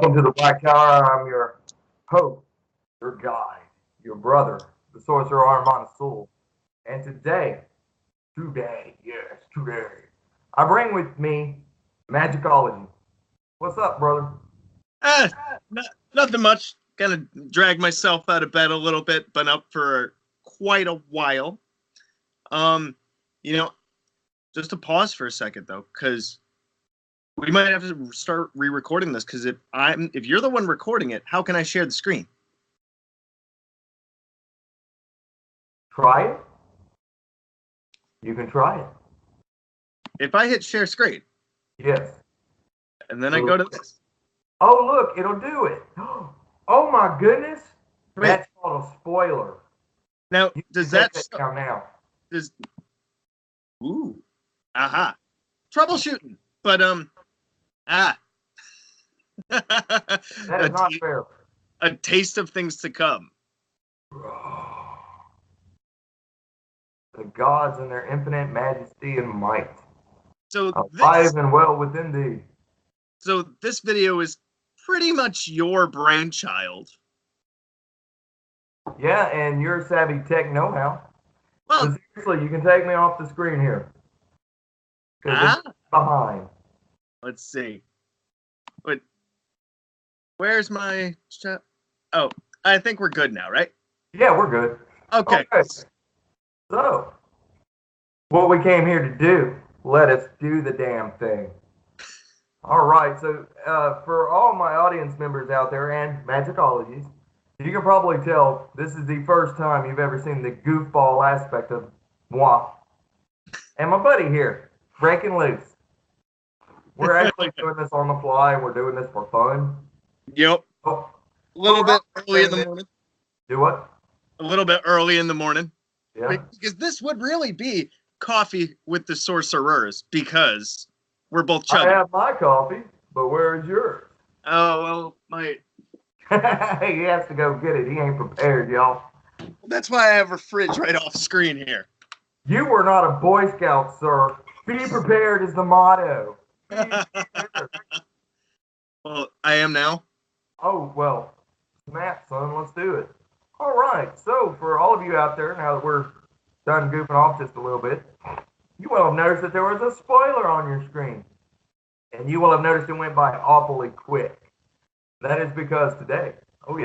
Welcome to the Black Tower. I'm your host, your guide, your brother, the sorcerer Armand Soul. And today, I bring with me Magickology. What's up, brother? Nothing much. Kind of dragged myself out of bed a little bit, been up for quite a while. Just to pause for a second though, because we might have to start re-recording this. Because if you're the one recording it, how can I share the screen? Try it. You can try it. If I hit share screen. Yes. And then I go to this. Oh, look, it'll do it. Oh my goodness. Wait. That's called a spoiler. Now, does that down now? Ooh. Aha. Troubleshooting. But That is not fair. A taste of things to come. The gods in their infinite majesty and might. So alive and well within thee. So this video is pretty much your brainchild. Yeah, and your savvy tech know-how. Well, so seriously, you can take me off the screen here. It's behind. Let's see. Wait, where's my chat? Oh, I think we're good now, right? Yeah, we're good. Okay. So, what we came here to do, let us do the damn thing. All right, so for all my audience members out there and Magickologies, you can probably tell this is the first time you've ever seen the goofball aspect of moi. And my buddy here, breaking loose. We're actually doing this on the fly. We're doing this for fun. Yep. Oh, a little bit early in the morning. Do what? A little bit early in the morning. Yeah. Because this would really be coffee with the sorcerers because we're both chubby. I have my coffee, but where is yours? Oh, well, my... He has to go get it. He ain't prepared, y'all. That's why I have a fridge right off screen here. You were not a Boy Scout, sir. Be prepared is the motto. Well, I am now. Oh, well, snap, son. Let's do it. All right. So, for all of you out there, now that we're done goofing off just a little bit, you will have noticed that there was a spoiler on your screen. And you will have noticed it went by awfully quick. That is because today, we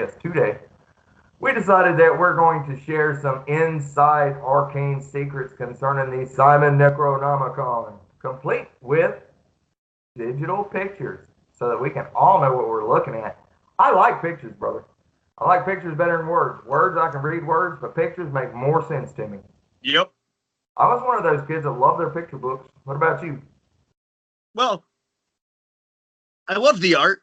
decided that we're going to share some inside arcane secrets concerning the Simon Necronomicon, complete with digital pictures, so that we can all know what we're looking at. I like pictures, brother. I like pictures better than words. Words, I can read words, but pictures make more sense to me. Yep. I was one of those kids that love their picture books. What about you? Well, I love the art,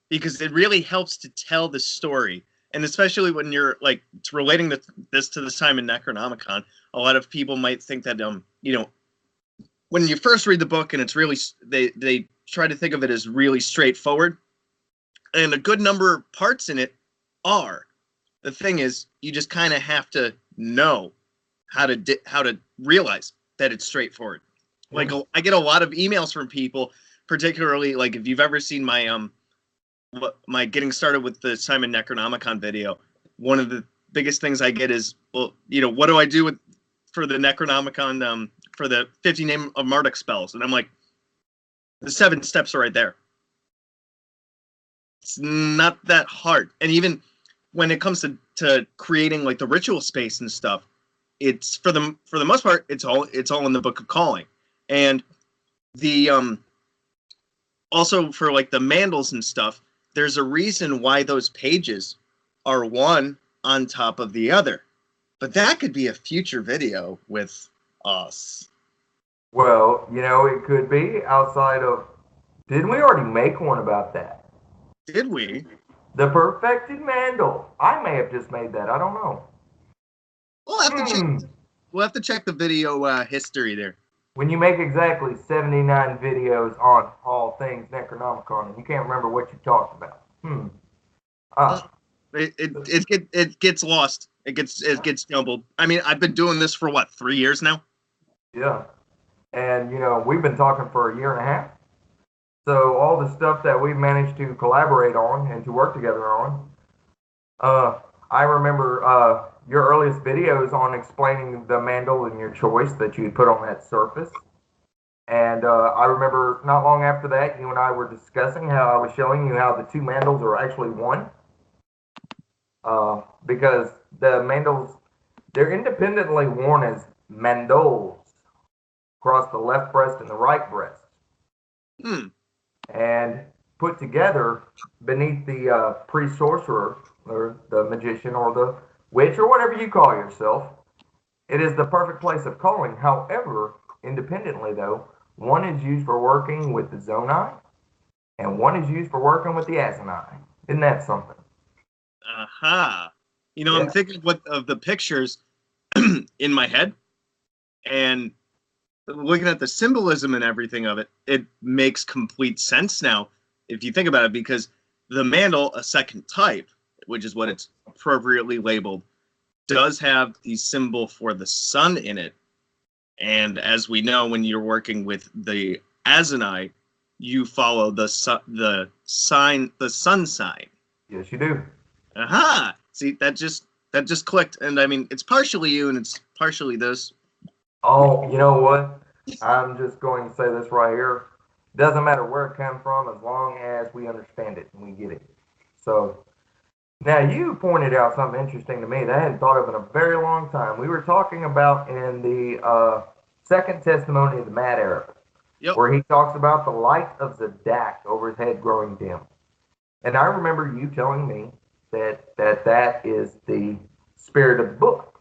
because it really helps to tell the story. And especially when you're relating this to the Simon Necronomicon, a lot of people might think that, when you first read the book and it's really, they try to think of it as really straightforward. And a good number of parts in it are. The thing is, you just kind of have to know how to realize that it's straightforward. Like, I get a lot of emails from people, particularly if you've ever seen my getting started with the Simon Necronomicon video. One of the biggest things I get is, what do I do for the Necronomicon for the 50 name of Marduk spells? And I'm like, the 7 steps are right there. It's not that hard. And even when it comes to creating the ritual space and stuff, it's for the most part, it's all in the Book of Calling. And the also for the mandals and stuff, there's a reason why those pages are one on top of the other. But that could be a future video with us. Well, it could be outside of... Didn't we already make one about that? Did we? The perfected mandal. I may have just made that. I don't know. We'll have to check the video history there. When you make exactly 79 videos on all things Necronomicon, and you can't remember what you talked about. It gets lost. It gets jumbled. I mean, I've been doing this for 3 years now? Yeah. And, we've been talking for a year and a half. So all the stuff that we've managed to collaborate on and to work together on, I remember your earliest videos on explaining the mandel and your choice that you had put on that surface. And I remember not long after that, you and I were discussing how I was showing you how the two mandals are actually one. Because the mandals, they're independently worn as mandals across the left breast and the right breast. Hmm. And put together beneath the priest sorcerer or the magician or the witch or whatever you call yourself. It is the perfect place of calling. However, independently though, one is used for working with the zoni and one is used for working with the azani. Isn't that something? Aha. I'm Yeah. thinking of the pictures in my head, and looking at the symbolism and everything of it, it makes complete sense now if you think about it, because the mandal, a second type, which is what it's appropriately labeled, does have the symbol for the sun in it. And as we know, when you're working with the Azanite, you follow the sun sign. Yes, you do. Aha! See, that just clicked, and I mean, it's partially you and it's partially this. Oh, you know what? I'm just going to say this right here. Doesn't matter where it comes from as long as we understand it and we get it. So now you pointed out something interesting to me that I hadn't thought of in a very long time. We were talking about in the second testimony of the Mad Arab, Yep. where he talks about the light of Zadak over his head growing dim. And I remember you telling me that is the spirit of the book.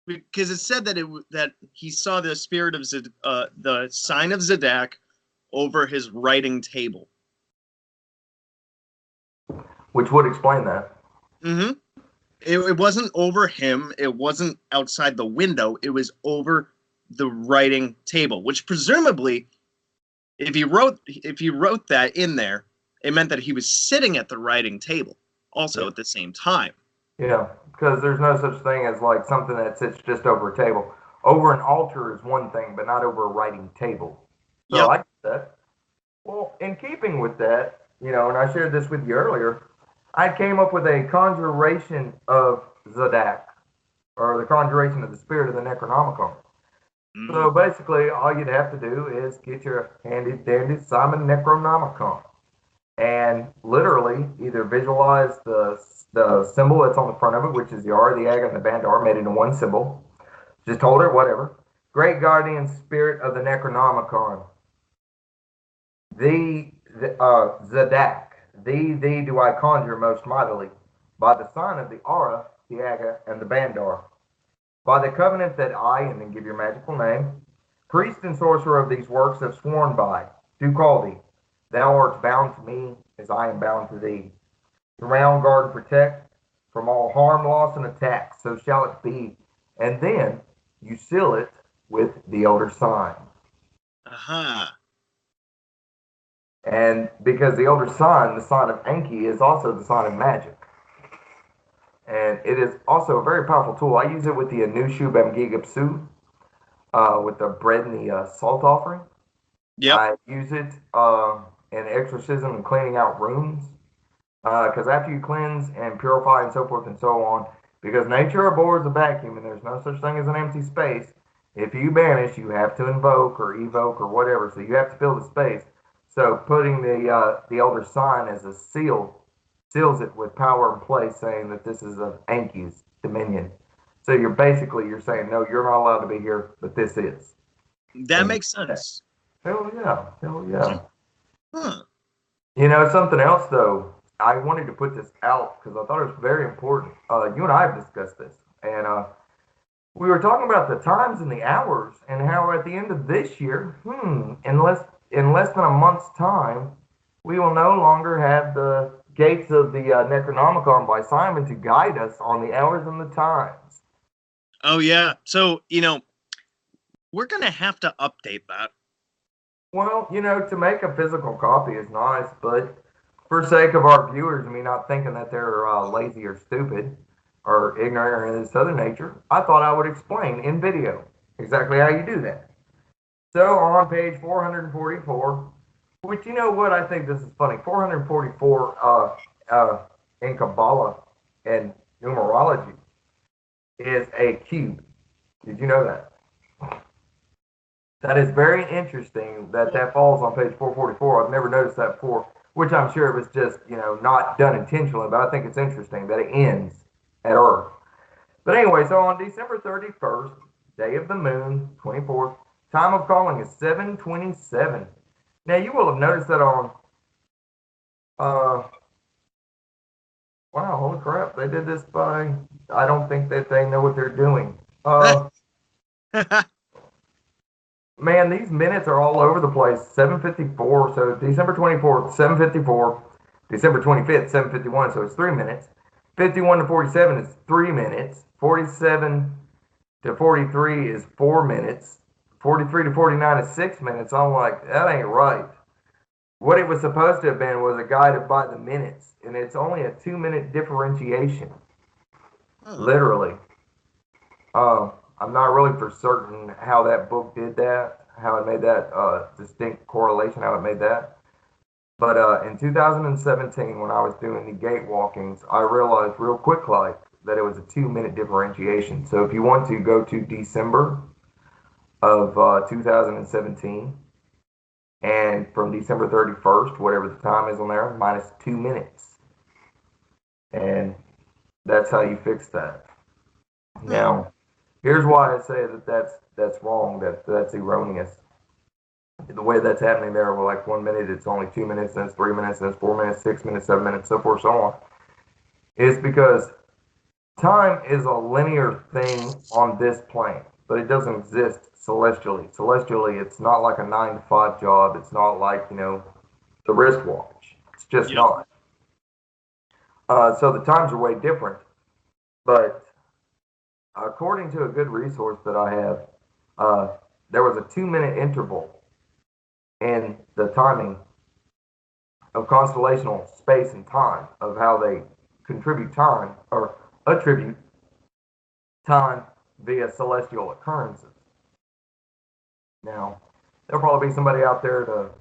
Because it said that he saw the spirit of the sign of Zadak over his writing table. Which would explain that. Mm-hmm. It wasn't over him. It wasn't outside the window. It was over the writing table, which presumably, if you wrote that in there, it meant that he was sitting at the writing table also Yeah. at the same time. Yeah, because there's no such thing as like something that sits just over a table. Over an altar is one thing, but not over a writing table. So Yep. I get that. Well, in keeping with that, and I shared this with you earlier, I came up with a conjuration of Zadak, or the conjuration of the spirit of the Necronomicon. So Mm. basically, all you'd have to do is get your handy dandy Simon Necronomicon and literally either visualize the symbol that's on the front of it, which is the R, the Aga, and the Bandar made into one symbol. Just hold it, whatever. Great guardian spirit of the Necronomicon. Zadak, thee do I conjure most mightily, by the sign of the Aura, the Aga, and the Bandar. By the covenant that I, and then give your magical name, priest and sorcerer of these works have sworn by, do call thee. Thou art bound to me as I am bound to thee. Surround, guard, and protect from all harm, loss, and attack. So shall it be. And then you seal it with the elder sign. Aha. And because the elder sign, the sign of Enki, is also the sign of magic. And it is also a very powerful tool. I use it with the Anushu Bamgigapsu, with the bread and the salt offering. Yep. I use it in exorcism and cleaning out rooms. Because after you cleanse and purify and so forth and so on, because nature abhors a vacuum and there's no such thing as an empty space, if you banish, you have to invoke or evoke or whatever. So you have to fill the space. So putting the elder sign as a seal seals it with power in place, saying that this is of Enki's dominion. So you're saying no, you're not allowed to be here, but this is. That And makes sense. hell yeah, hell yeah. Huh. Something else though. I wanted to put this out because I thought it was very important. You and I have discussed this, and we were talking about the times and the hours, and how at the end of this year, in less than a month's time, we will no longer have the gates of the Necronomicon by Simon to guide us on the hours and the times. Oh yeah. So we're gonna have to update that. Well, to make a physical copy is nice, but for sake of our viewers and me not thinking that they're lazy or stupid or ignorant or in this other nature, I thought I would explain in video exactly how you do that. So on page 444, Which, you know what, I think this is funny. 444 in Kabbalah and numerology is a cube. Did you know that? That is very interesting that Well, that falls on page 444. I've never noticed that before, which I'm sure it was just, not done intentionally, but I think it's interesting that it ends at Earth. But anyway, so on December 31st, day of the moon, 24th, time of calling is 7:27. Now, you will have noticed that on, uh, wow, holy crap, they did this by, I don't think that they know what they're doing. Man, these minutes are all over the place. 7:54. So December 24th, 7:54. December 25th, 7:51. So it's 3 minutes. 51 to 47 is 3 minutes. 47 to 43 is 4 minutes. 43 to 49 is 6 minutes. I'm like, that ain't right. What it was supposed to have been was a guide by the minutes, and it's only a 2 minute differentiation, huh. literally. I'm not really for certain how that book did that, how it made that distinct correlation, how it made that. But in 2017, when I was doing the gate walkings, I realized real quick, like, that it was a 2 minute differentiation. So if you want to go to December of 2017, and from December 31st, whatever the time is on there, minus 2 minutes. And that's how you fix that. Hmm. Now, here's why I say that that's wrong, that's erroneous. The way that's happening there, well, like 1 minute, it's only 2 minutes, then it's 3 minutes, then it's 4 minutes, 6 minutes, 7 minutes, so forth, so on, is because time is a linear thing on this plane, but it doesn't exist celestially. Celestially, it's not like a 9 to 5 job. It's not like, the wristwatch. It's just Yep. not. So the times are way different. But according to a good resource that I have, there was a 2 minute interval in the timing of constellational space and time, of how they contribute time or attribute time via celestial occurrences. Now, there'll probably be somebody out there to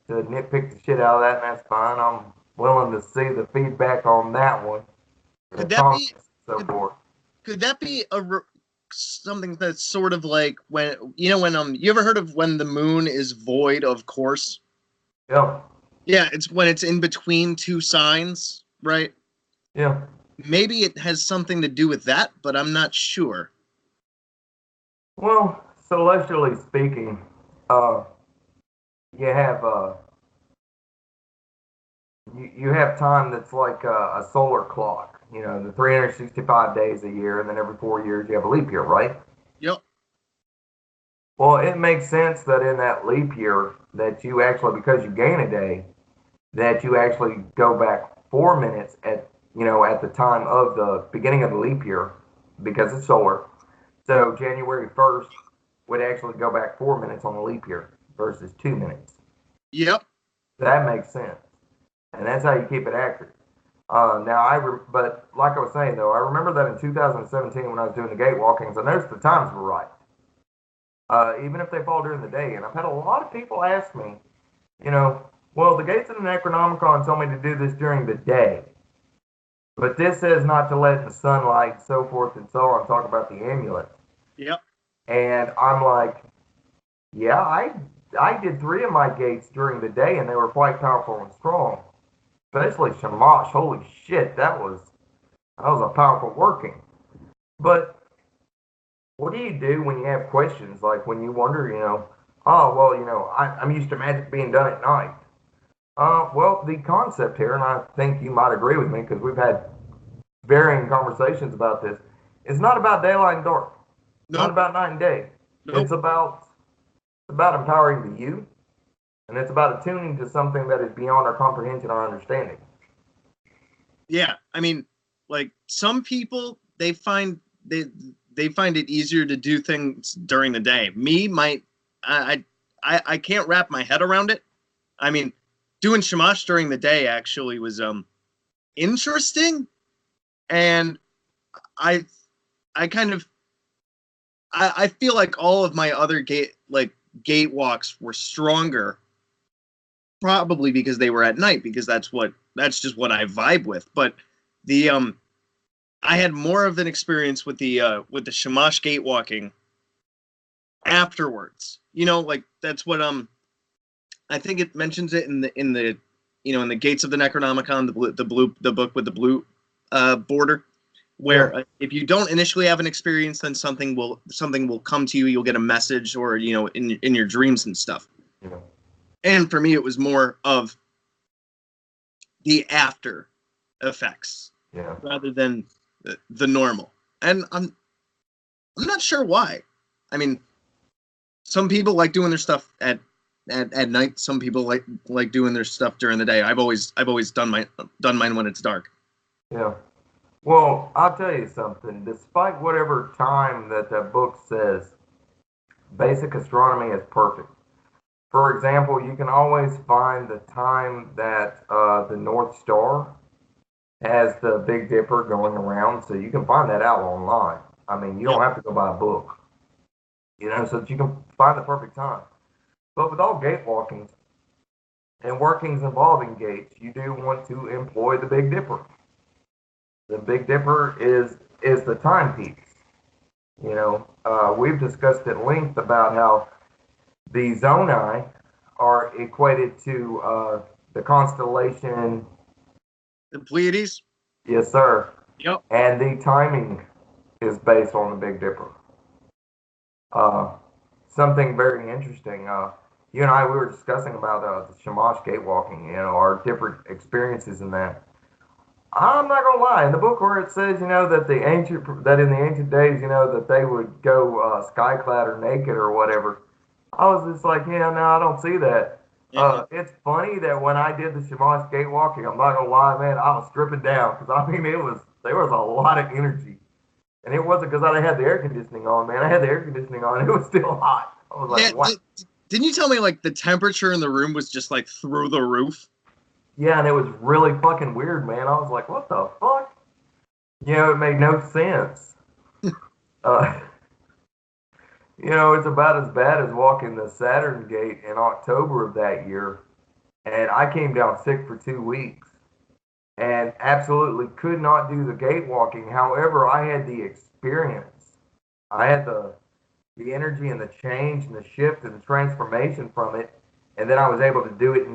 nitpick the shit out of that, and that's fine. I'm willing to see the feedback on that one, the Could that be comments, and so could, forth. could that be something that's sort of like when when you ever heard of when the moon is void of course? Yeah, Yeah, it's when it's in between two signs, right? yeah. Maybe it has something to do with that, but I'm not sure. Well, celestially speaking, uh, you have you have time that's like a solar clock. The 365 days a year, and then every 4 years you have a leap year, right? Yep. Well, it makes sense that in that leap year that you actually, because you gain a day, that you actually go back 4 minutes at the time of the beginning of the leap year, because it's solar. So January 1st would actually go back 4 minutes on the leap year versus 2 minutes. Yep. That makes sense, and that's how you keep it accurate. But like I was saying though, I remember that in 2017 when I was doing the gate walkings, I noticed the times were right, even if they fall during the day. And I've had a lot of people ask me, you know, well, the gates of the Necronomicon told me to do this during the day, but this says not to let the sunlight, so forth and so on, talk about the amulet. Yep. And I'm like, yeah, I did three of my gates during the day, and they were quite powerful and strong. Especially Shamash. Holy shit, that was a powerful working. But what do you do when you have questions? Like when you wonder, oh well, I'm used to magic being done at night. Well, the concept here, and I think you might agree with me because we've had varying conversations about this, is not about daylight and dark. It's not Nope. about night and day. It's Nope. about empowering the you, and it's about attuning to something that is beyond our comprehension or understanding. Yeah. I mean, like some people they find it easier to do things during the day. Me, I can't wrap my head around it. I mean, doing shamash during the day actually was interesting, and I I kind of I feel like all of my other gate walks were stronger probably because they were at night, because that's just what I vibe with. But the I had more of an experience with the Shamash gate walking afterwards. Like that's what I think it mentions it in the in the Gates of the Necronomicon, the book with the blue border, where if you don't initially have an experience, then something will come to you. You'll get a message, or in your dreams and stuff. Yeah. And for me, it was more of the after effects, rather than the normal. And I'm not sure why. I mean, some people like doing their stuff at night. Some people like doing their stuff during the day. I've always done mine when it's dark. Yeah. Well, I'll tell you something. Despite whatever time that book says, basic astronomy is perfect. For example, you can always find the time that the North Star has the Big Dipper going around, so you can find that out online. I mean, you don't have to go buy a book, so that you can find the perfect time. But with all gate walkings and workings involving gates, you do want to employ the Big Dipper. The Big Dipper is the timepiece. We've discussed at length about how the Zonai are equated to the constellation. The Pleiades? Yes, sir. Yep. And the timing is based on the Big Dipper. Something very interesting. You and I, we were discussing about the Shamash gate walking, our different experiences in that. I'm not gonna lie. In the book where it says, that in the ancient days, that they would go skyclad or naked or whatever, I was just like, no, I don't see that. It's funny that when I did the Shamash gate walking, I'm not gonna lie, man, I was stripping down, because I mean there was a lot of energy, and it wasn't because I had the air conditioning on, man. I had the air conditioning on, and it was still hot. I was like, what? Didn't you tell me like the temperature in the room was just like through the roof? Yeah, and it was really fucking weird, man. I was like, what the fuck? It made no sense. It's about as bad as walking the Saturn Gate in October of that year. And I came down sick for 2 weeks and absolutely could not do the gate walking. However, I had the experience. I had the energy and the change and the shift and the transformation from it. And then I was able to do it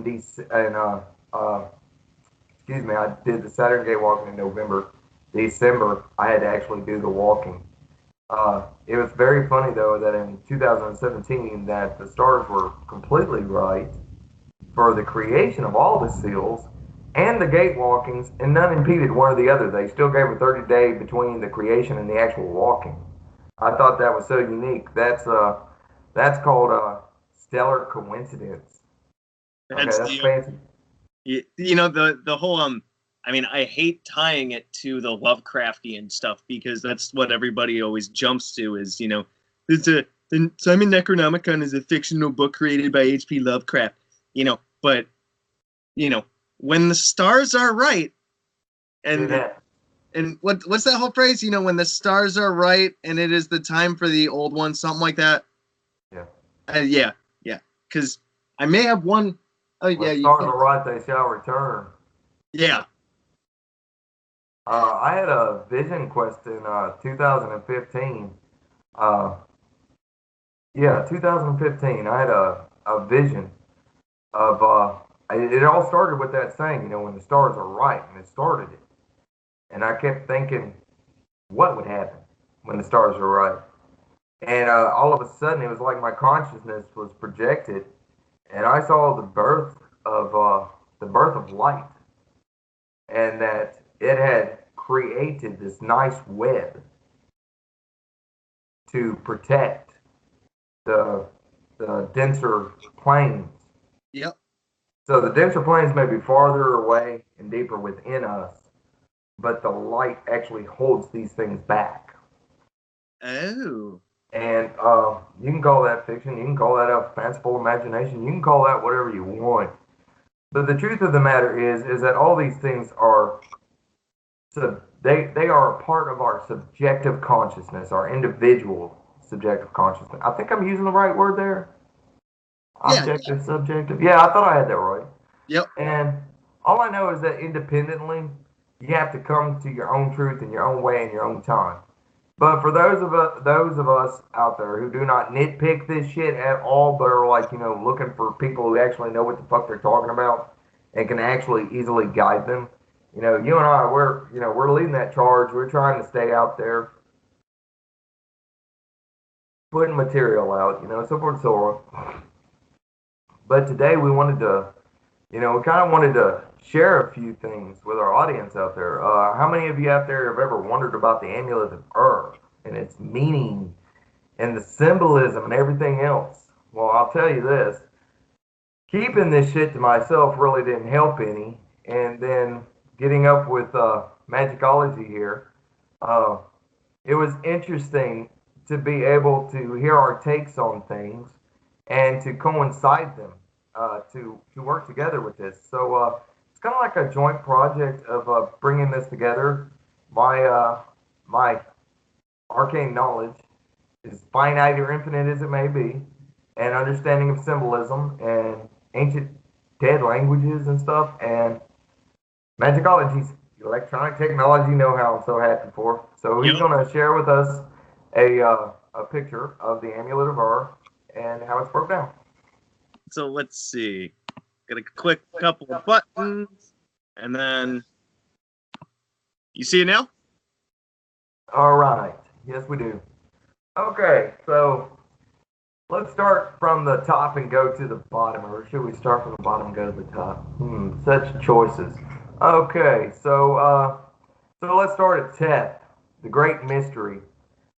I did the Saturn Gate walking in November. December, I had to actually do the walking. It was very funny, though, that in 2017 that the stars were completely right for the creation of all the seals and the gate walkings, and none impeded one or the other. They still gave a 30-day between the creation and the actual walking. I thought that was so unique. That's called stellar coincidence. That's fancy. The whole I mean, I hate tying it to the Lovecraftian stuff, because that's what everybody always jumps to is, the Simon Necronomicon is a fictional book created by H.P. Lovecraft, but, when the stars are right, and what's that whole phrase, when the stars are right and it is the time for the old one, something like that? Yeah. Yeah, because I may have one. Oh, yeah. When stars are right, they shall return. Yeah. I had a vision quest in 2015. 2015. I had a vision of. It all started with that saying, when the stars are right, and it started it. And I kept thinking, what would happen when the stars are right? And all of a sudden, it was like my consciousness was projected, and I saw the birth of light, and that it had created this nice web to protect the denser planes. Yep. So the denser planes may be farther away and deeper within us, but the light actually holds these things back. Oh. And you can call that fiction, you can call that a fanciful imagination, you can call that whatever you want. But the truth of the matter is that all these things are they are a part of our subjective consciousness, our individual subjective consciousness. I think I'm using the right word there. Objective, subjective. Yeah, I thought I had that right. Yep. And all I know is that independently, you have to come to your own truth in your own way in your own time. But for those of us out there who do not nitpick this shit at all, but are like looking for people who actually know what the fuck they're talking about and can actually easily guide them, you and I, we're leading that charge. We're trying to stay out there, putting material out, so forth and so on. But today we wanted to, we kind of wanted to share a few things with our audience out there. How many of you out there have ever wondered about the Amulet of UR and its meaning and the symbolism and everything else? Well, I'll tell you this. Keeping this shit to myself really didn't help any. And then getting up with Magickology here, uh, it was interesting to be able to hear our takes on things and to coincide them to work together with this. So it's kind of like a joint project of bringing this together. My arcane knowledge is finite or infinite as it may be, and understanding of symbolism and ancient dead languages and stuff, and Magickology's electronic technology know-how I'm so happy for. So he's Yep. going to share with us a picture of the Amulet of UR and how it's broke down. So let's see. Got a quick couple of buttons, and then you see it now? All right. Yes, we do. Okay, so let's start from the top and go to the bottom, or should we start from the bottom and go to the top? Such choices. Okay, so let's start at Teth, the great mystery.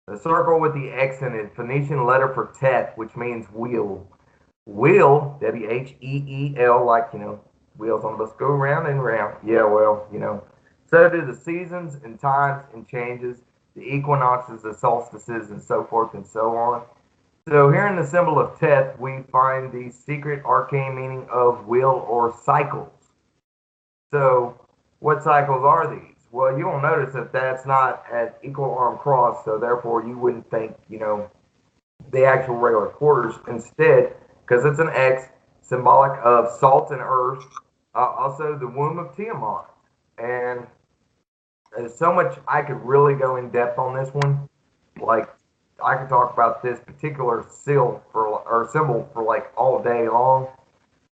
The circle with the X in it, Phoenician letter for Teth, which means wheel. Wheel, Wheeel, like, wheels on the bus go round and round. Yeah, well, so do the seasons and times and changes, the equinoxes, the solstices, and so forth and so on. So here in the symbol of Teth, we find the secret arcane meaning of wheel or cycles. So what cycles are these? Well, you'll notice that that's not at equal arm cross, so therefore you wouldn't think, the actual regular quarters. Instead, because it's an X, symbolic of salt and earth, also the womb of Tiamat. And there's so much I could really go in depth on this one. Like, I could talk about this particular symbol for like all day long,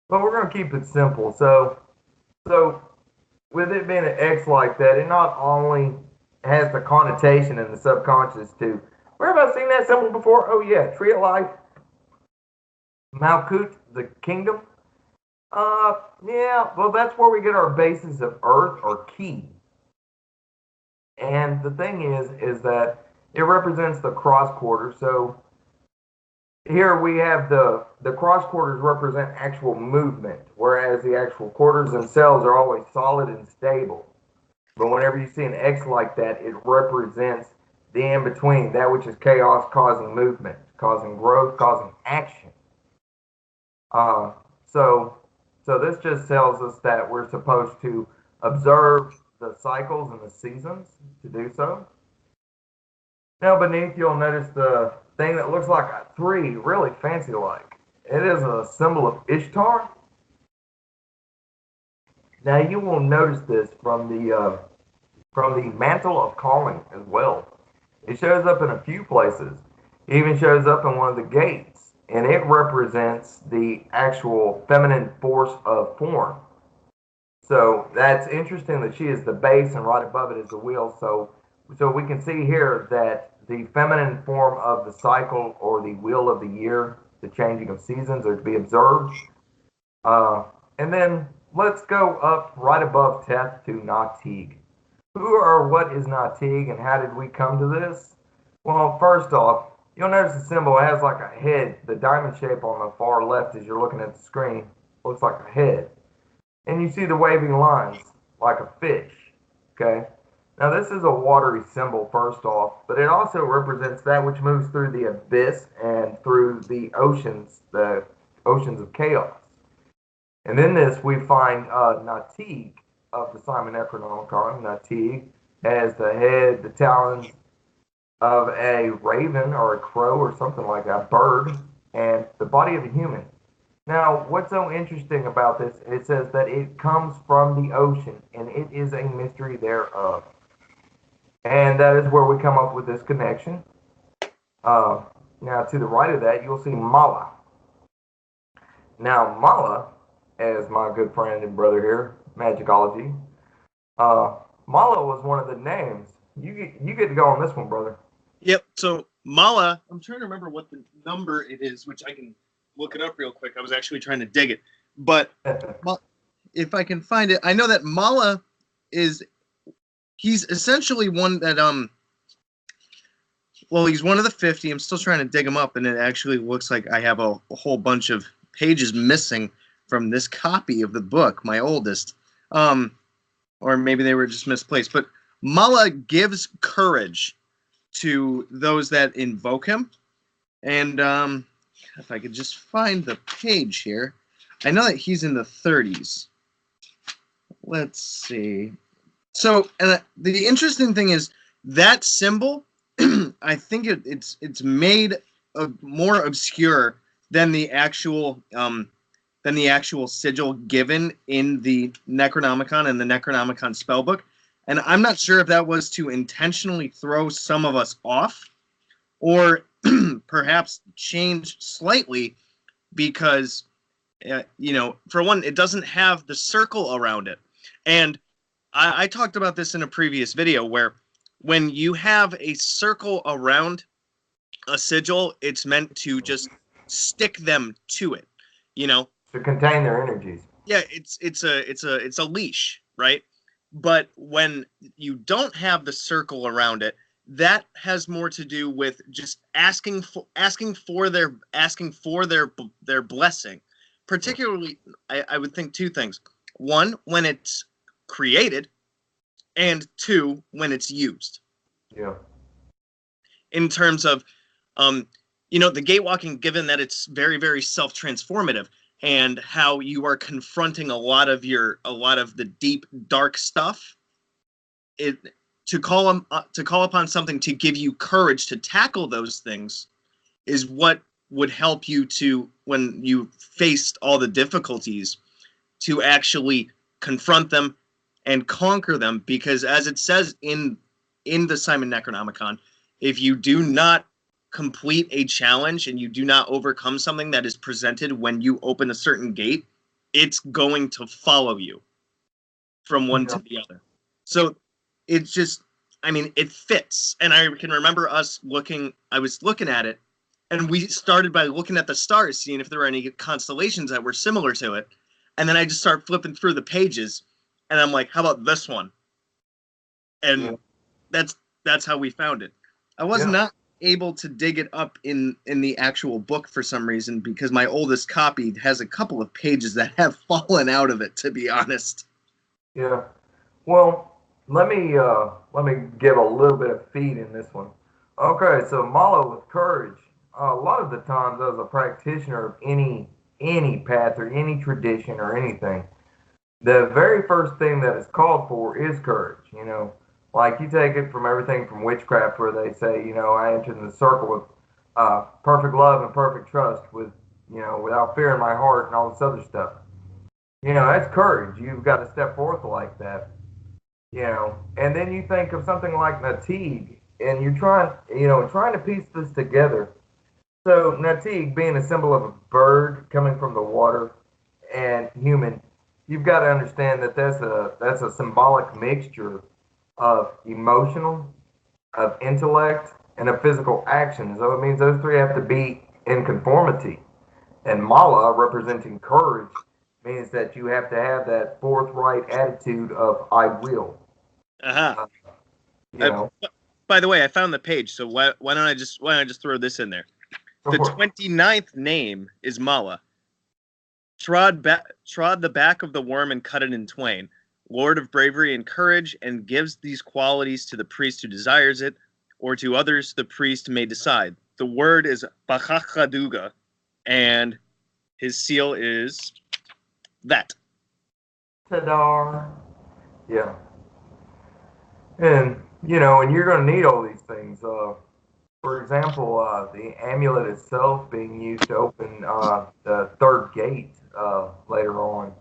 but we're gonna keep it simple. So with it being an X like that, it not only has the connotation in the subconscious to where have I seen that symbol before? Oh yeah, Tree of Life, Malkut, the kingdom. Yeah, well that's where we get our basis of Earth or Ki. And the thing is that it represents the cross quarter. So here we have the cross quarters represent actual movement, whereas the actual quarters themselves are always solid and stable. But whenever you see an X like that, it represents the in between, that which is chaos causing movement, causing growth, causing action. Uh, so, so this just tells us that we're supposed to observe the cycles and the seasons to do so. Now beneath you'll notice the thing that looks like a three, really fancy like. It is a symbol of Ishtar. Now you will notice this from the mantle of calling as well. It shows up in a few places. It even shows up in one of the gates, and it represents the actual feminine force of form. So that's interesting that she is the base, and right above it is the wheel. So we can see here that the feminine form of the cycle or the wheel of the year, the changing of seasons, are to be observed. Uh, and then let's go up right above Teth to Natig. Who or what is Natig, and how did we come to this? Well, first off, you'll notice the symbol has like a head. The diamond shape on the far left as you're looking at the screen looks like a head. And you see the waving lines like a fish. Okay? Now, this is a watery symbol, first off, but it also represents that which moves through the abyss and through the oceans of chaos. And in this, we find Natig of the Simon Necronomicon. Natig has the head, the talons of a raven or a crow or something like that, bird, and the body of a human. Now, what's so interesting about this? It says that it comes from the ocean, and it is a mystery thereof. And that is where we come up with this connection. Uh, Now, to the right of that, you'll see Mala. Now, Mala, as my good friend and brother here, Magickology, uh, Mala was one of the names. You get to go on this one, brother. Yep. So Mala, I'm trying to remember what the number it is, which I can look it up real quick. I was actually trying to dig it, but if I can find it, I know that Mala he's essentially one that well, he's one of the 50. I'm still trying to dig him up, and it actually looks like I have a whole bunch of pages missing from this copy of the book, my oldest. Or maybe they were just misplaced. But Mala gives courage to those that invoke him. And if I could just find the page here. I know that he's in the 30s. Let's see. So the interesting thing is that symbol, I think it's made more obscure than the actual sigil given in the Necronomicon and the Necronomicon spellbook. And I'm not sure if that was to intentionally throw some of us off, or perhaps change slightly because, for one, it doesn't have the circle around it. And I talked about this in a previous video where when you have a circle around a sigil, it's meant to just stick them to it, To contain their energies. Yeah, it's a leash, right? But when you don't have the circle around it, that has more to do with just asking for their blessing. Particularly, I would think two things: one, when it's created, and two, when it's used. Yeah. In terms of, the gatewalking, given that it's very, very self-transformative, and how you are confronting a lot of the deep, dark stuff, to call upon something to give you courage to tackle those things is what would help you to, when you faced all the difficulties, to actually confront them and conquer them. Because as it says in the Simon Necronomicon, if you do not complete a challenge and you do not overcome something that is presented when you open a certain gate, it's going to follow you from one to the other. So it's just, it fits. And I can remember I was looking at it, and we started by looking at the stars, seeing if there were any constellations that were similar to it. And then I just start flipping through the pages, and I'm like, how about this one? And that's how we found it. I was not able to dig it up in the actual book for some reason, because my oldest copy has a couple of pages that have fallen out of it, to be honest. Yeah. Well, let me give a little bit of feed in this one. Okay, so Mala with courage. A lot of the times, as a practitioner of any path or any tradition or anything, the very first thing that is called for is courage. Like you take it from everything from witchcraft, where they say, I entered in the circle with perfect love and perfect trust, with without fear in my heart and all this other stuff. That's courage. You've got to step forth like that. And then you think of something like Natig, and you're trying to piece this together. So Natig being a symbol of a bird coming from the water and human, you've got to understand that that's a symbolic mixture of emotional, of intellect, and of physical action. So it means those three have to be in conformity. And Mala, representing courage, means that you have to have that forthright attitude of I will. Uh-huh. By the way, I found the page, so why don't I just throw this in there? The 29th name is Mala. Trod the back of the worm and cut it in twain. Lord of bravery and courage, and gives these qualities to the priest who desires it, or to others the priest may decide. The word is Bachachaduga, and his seal is that. Ta-da! Yeah. And, and you're going to need all these things. For example, the amulet itself being used to open the third gate later on,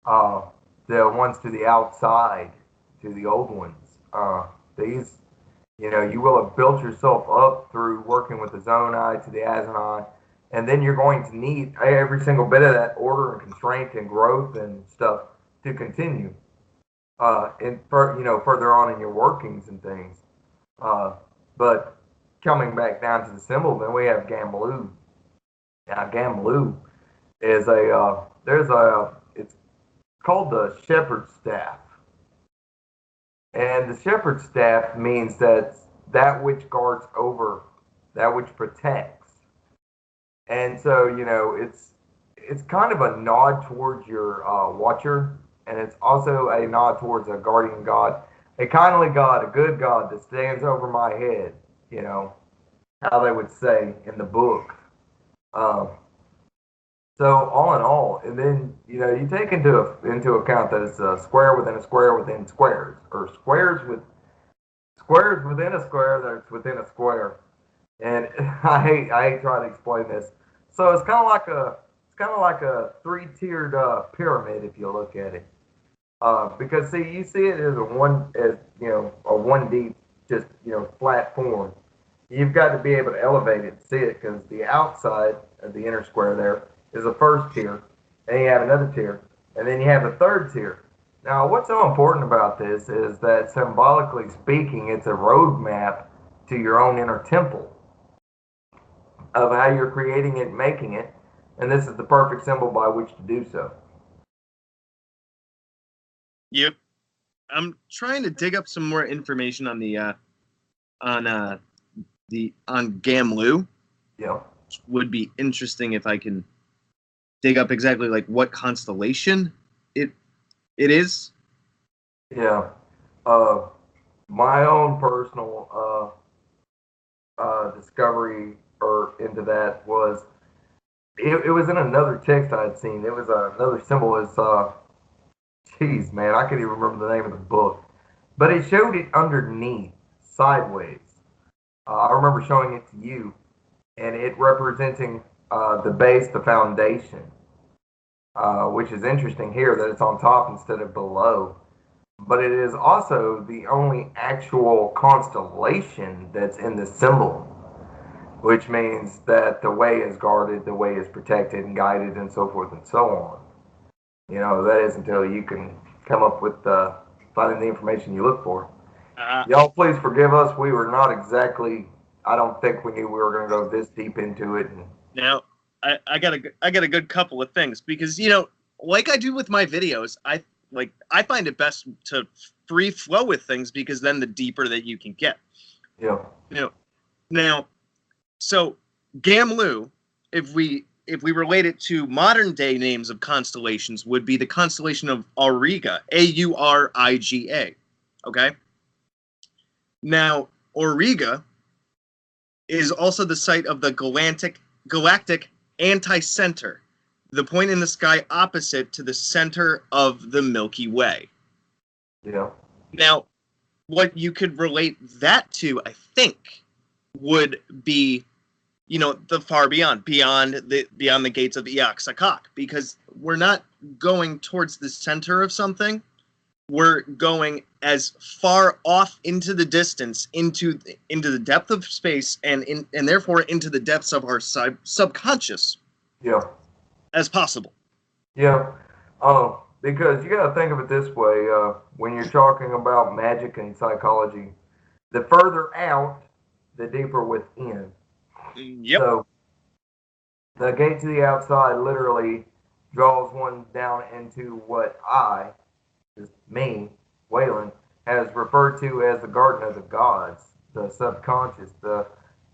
uh, the ones to the outside, to the old ones. These, you will have built yourself up through working with the Zonai to the Azanai, and then you're going to need every single bit of that order and constraint and growth and stuff to continue. Further on in your workings and things. But coming back down to the symbol, then we have Gamlu. Now, Gamlu is it's called the shepherd's staff. And the shepherd's staff means that which guards over, that which protects. And so, it's kind of a nod towards your watcher, and it's also a nod towards a guardian god, a kindly god, a good god that stands over my head, how they would say in the book. So all in all, and then you take into account that it's a square within a square within squares, or squares within a square that's within a square. And I hate trying to explain this. So it's kind of like a three-tiered pyramid if you look at it. Because you see it as a 1D, just flat form. You've got to be able to elevate it and see it, because the outside of the inner square there is the first tier, and you have another tier, and then you have a third tier. Now, what's so important about this is that, symbolically speaking, it's a roadmap to your own inner temple of how you're creating it, making it, and this is the perfect symbol by which to do so. Yep. I'm trying to dig up some more information on on Gamlu. Yeah. Which would be interesting if I can dig up exactly like what constellation it is. Yeah. My own personal discovery into that was it was in another text I had seen. It was another symbol. Is geez, man, I can't even remember the name of the book, but it showed it underneath, sideways. I remember showing it to you, and it representing the base, the foundation, which is interesting here that it's on top instead of below. But it is also the only actual constellation that's in the symbol, which means that the way is guarded, the way is protected and guided, and so forth and so on. That is until you can come up with finding the information you look for. Y'all, please forgive us. We were not exactly. I don't think we knew we were going to go this deep into it. Now, I got a good couple of things, because like I do with my videos, I find it best to free flow with things, because then the deeper that you can get. Yeah. Now, so Gamlu, if we relate it to modern day names of constellations, would be the constellation of Auriga, Auriga. Okay. Now, Auriga is also the site of the galactic anti-center, the point in the sky opposite to the center of the Milky Way. Yeah. Now, what you could relate that to, I think, would be, the far beyond the gates of Iak-Sakak, because we're not going towards the center of something. We're going as far off into the distance, into the depth of space, and therefore into the depths of our subconscious. Yeah. As possible. Yeah. Because you got to think of it this way: when you're talking about magic and psychology, the further out, the deeper within. Yep. So the gate to the outside literally draws one down into what me, Waylon, has referred to as the Garden of the Gods, the subconscious, the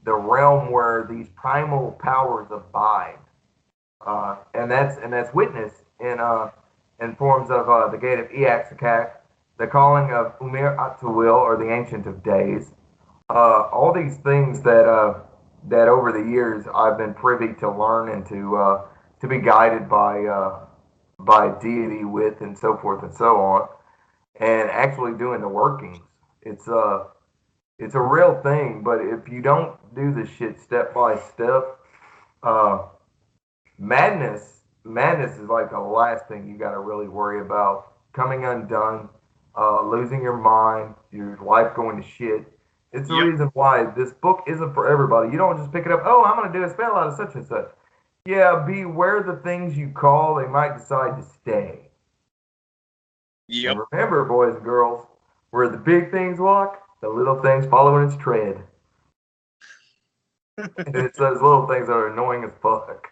realm where these primal powers abide, and that's witnessed in forms of the gate of Iak-Sakak, the calling of Umir Atawil, or the Ancient of Days. All these things that over the years I've been privy to learn and to be guided by deity with, and so forth and so on, and actually doing the workings. It's a real thing, but if you don't do this shit step by step. Madness is like the last thing you got to really worry about. Coming undone, losing your mind, your life going to shit. It's the Yep. reason why this book isn't for everybody. You don't just pick it up. Oh, I'm going to do a spell out of such and such. Yeah, beware the things you call. They might decide to stay. Yep. And remember, boys and girls, where the big things walk, the little things follow in its tread. And it's those little things that are annoying as fuck.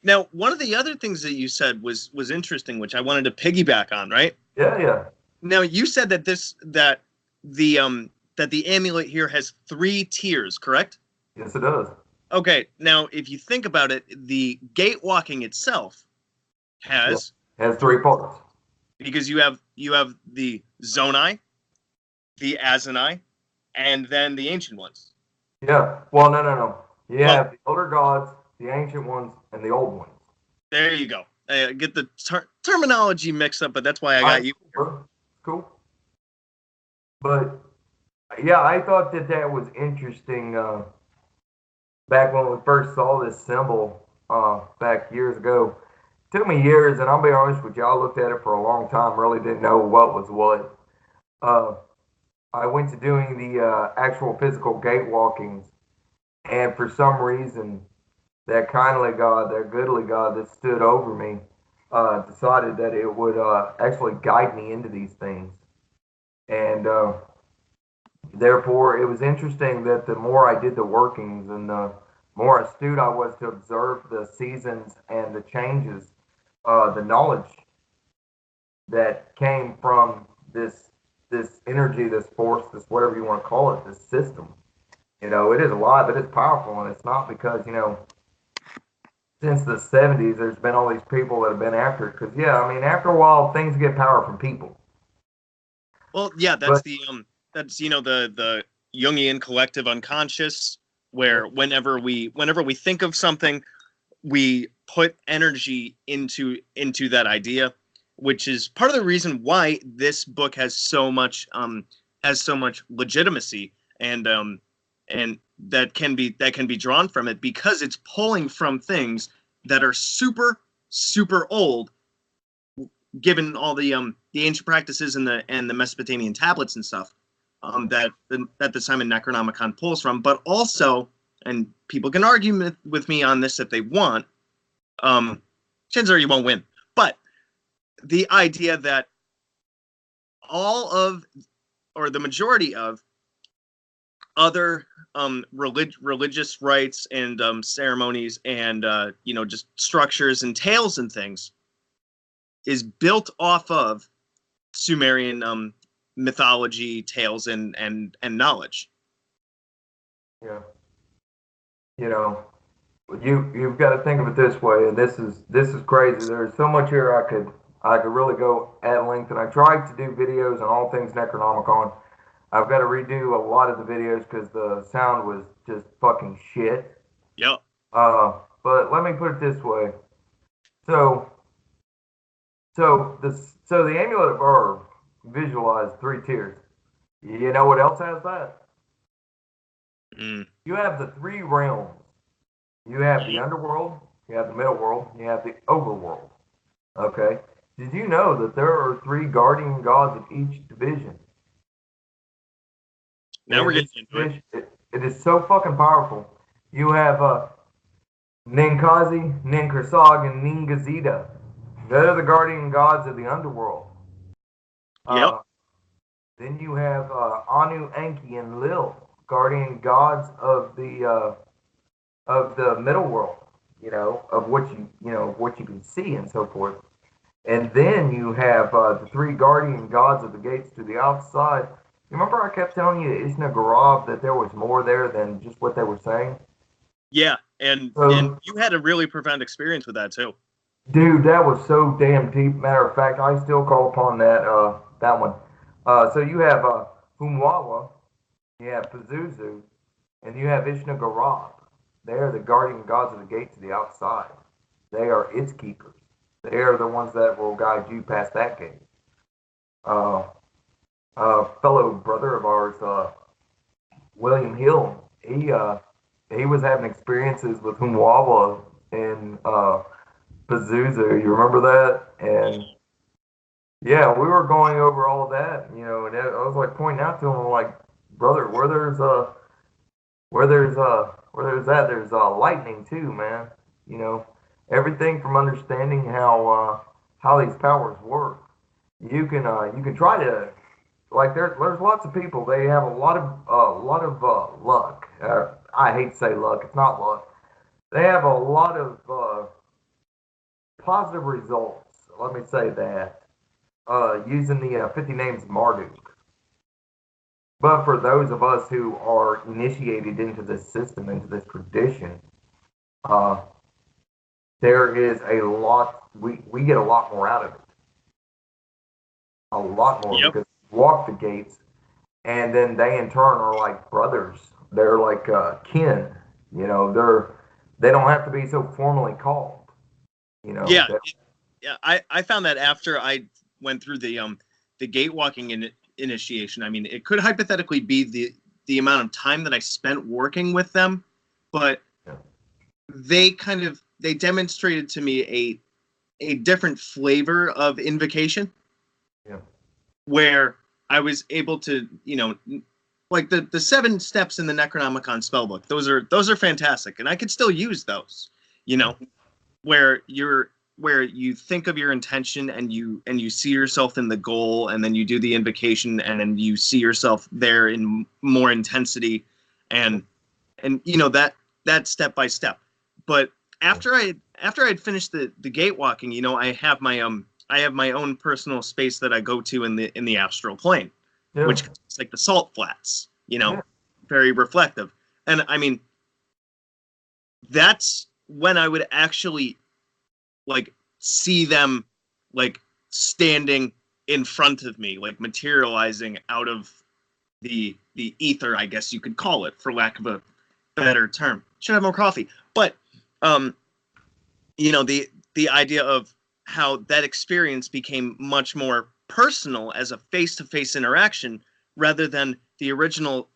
Now, one of the other things that you said was interesting, which I wanted to piggyback on, right? Yeah. Now, you said that the amulet here has 3 tiers, correct? Yes, it does. Okay. Now, if you think about it, the gate walking itself has It has 3 parts. because you have the Zonai, the Azanai, and then the ancient ones. Yeah. Well, no. You have the older gods, the ancient ones, and the old ones. There you go. I get the terminology mixed up, but that's why I got you. Cool. But yeah, I thought that was interesting. Back when we first saw this symbol back years ago, it took me years, and I'll be honest with you, I looked at it for a long time, really didn't know what was what. I went to doing the actual physical gate walkings, and for some reason, that kindly God, that goodly God that stood over me, decided that it would actually guide me into these things. And therefore, it was interesting that the more I did the workings and the more astute I was to observe the seasons and the changes, the knowledge that came from this energy, this force, this whatever you want to call it, this system. You know, it is alive, it is powerful, and it's not because, you know, since the 70s, there's been all these people that have been after it. Because, yeah, I mean, after a while, things get power from people. Well, yeah, that's that's the Jungian collective unconscious, where whenever we think of something, we put energy into that idea, which is part of the reason why this book has so much legitimacy and that can be drawn from it, because it's pulling from things that are super old, given all the ancient practices and the Mesopotamian tablets and stuff that the Simon Necronomicon pulls from, but also, and people can argue with me on this if they want, chances are you won't win, but the idea that all of, or the majority of, other religious rites and ceremonies and just structures and tales and things is built off of Sumerian mythology, tales, and knowledge. Yeah. You know, you've got to think of it this way, and this is crazy. There's so much here I could really go at length, and I tried to do videos on all things Necronomicon. I've got to redo a lot of the videos because the sound was just fucking shit. Yep. But let me put it this way. So the Amulet of UR visualized 3 tiers. You know what else has that? You have the 3 realms. You have the underworld, you have the middle world, you have the overworld. Okay? Did you know that there are 3 guardian gods of each division? Now we're getting into it. It is so fucking powerful. You have Ninkazi, Ninkersag, and Ningazida. They're the guardian gods of the underworld. Yep. Then you have Anu, Enki, and Lil, guardian gods of the middle world. You know, of what you can see and so forth. And then you have the 3 guardian gods of the gates to the outside. You remember I kept telling you at Ishna Garab that there was more there than just what they were saying? Yeah, and you had a really profound experience with that too. Dude, that was so damn deep. Matter of fact, I still call upon that one. So you have Humwawa, you have Pazuzu, and you have Ishna Garab. They are the guardian gods of the gate to the outside. They are its keepers. They are the ones that will guide you past that gate. Fellow brother of ours, William Hill, he was having experiences with Humwaba and Pazuzu. You remember that? And yeah, we were going over all of that, and I was like pointing out to him, like, brother, where there's that, there's lightning too, man. You know, everything from understanding how these powers work. You can try to, like, there's lots of people. They have a lot of luck. I hate to say luck. It's not luck. They have a lot of positive results. Let me say that using the 50 names of Marduk. But for those of us who are initiated into this system, into this tradition, uh, there is a lot. We get a lot more out of it. A lot more Yep. because we walk the gates, and then they in turn are like brothers. They're like kin. They don't have to be so formally called. You know, Yeah. Yeah. I found that after I went through the gate walking initiation. I mean, it could hypothetically be the amount of time that I spent working with them, but yeah, they demonstrated to me a different flavor of invocation yeah, where I was able to, like the 7 steps in the Necronomicon spellbook. Those are fantastic, and I could still use those. You know, where you think of your intention and you see yourself in the goal, and then you do the invocation, and then you see yourself there in more intensity, and that step by step. But after I'd finished the gate walking, I have my own personal space that I go to in the astral plane, yeah, which is like the salt flats, yeah, very reflective. And I mean, that's when I would actually like see them like standing in front of me, like materializing out of the ether, I guess you could call it, for lack of a better term. Should have more coffee. But um, the idea of how that experience became much more personal as a face-to-face interaction rather than the original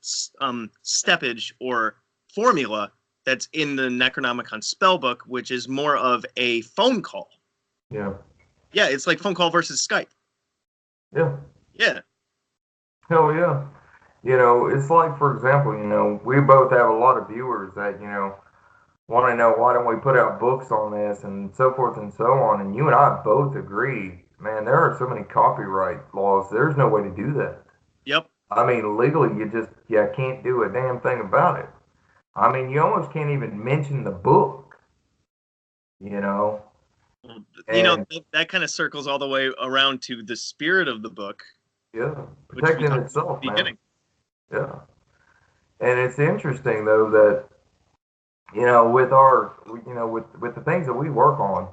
steppage or formula that's in the Necronomicon spellbook, which is more of a phone call. yeah, Yeah, it's like phone call versus Skype. yeah. Yeah. Hell yeah. It's like, for example, we both have a lot of viewers that, want to know why don't we put out books on this and so forth and so on. And you and I both agree, man, there are so many copyright laws. There's no way to do that. Yep. I mean, legally, you can't do a damn thing about it. I mean, you almost can't even mention the book, you know? And That kind of circles all the way around to the spirit of the book, yeah, which we protecting talked about itself, at the man. beginning. Yeah. And it's interesting though that, with the things that we work on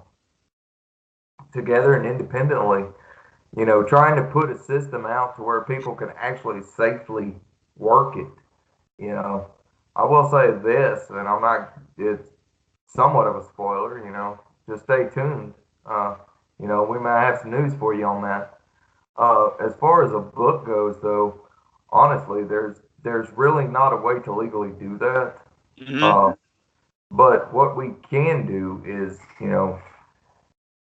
together and independently, trying to put a system out to where people can actually safely work it. You know, I will say this, and it's somewhat of a spoiler, just stay tuned. We might have some news for you on that. As far as a book goes, though, honestly, there's really not a way to legally do that. Mm-hmm. Uh, but what we can do is,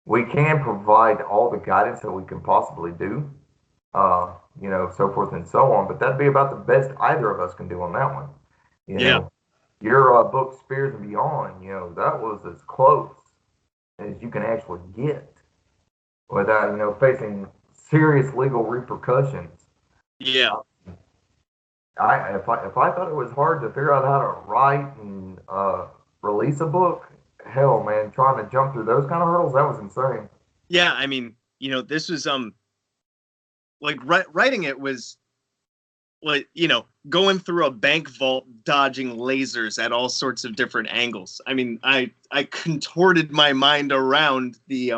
we can provide all the guidance that we can possibly do, so forth and so on. But that'd be about the best either of us can do on that one. You Yeah. know, your book Spears and Beyond, that was as close as you can actually get without, facing serious legal repercussions. Yeah. If I thought it was hard to figure out how to write and release a book, hell, man, trying to jump through those kind of hurdles, that was insane. Yeah. I mean, this was like writing it was like going through a bank vault dodging lasers at all sorts of different angles. I mean, I contorted my mind around the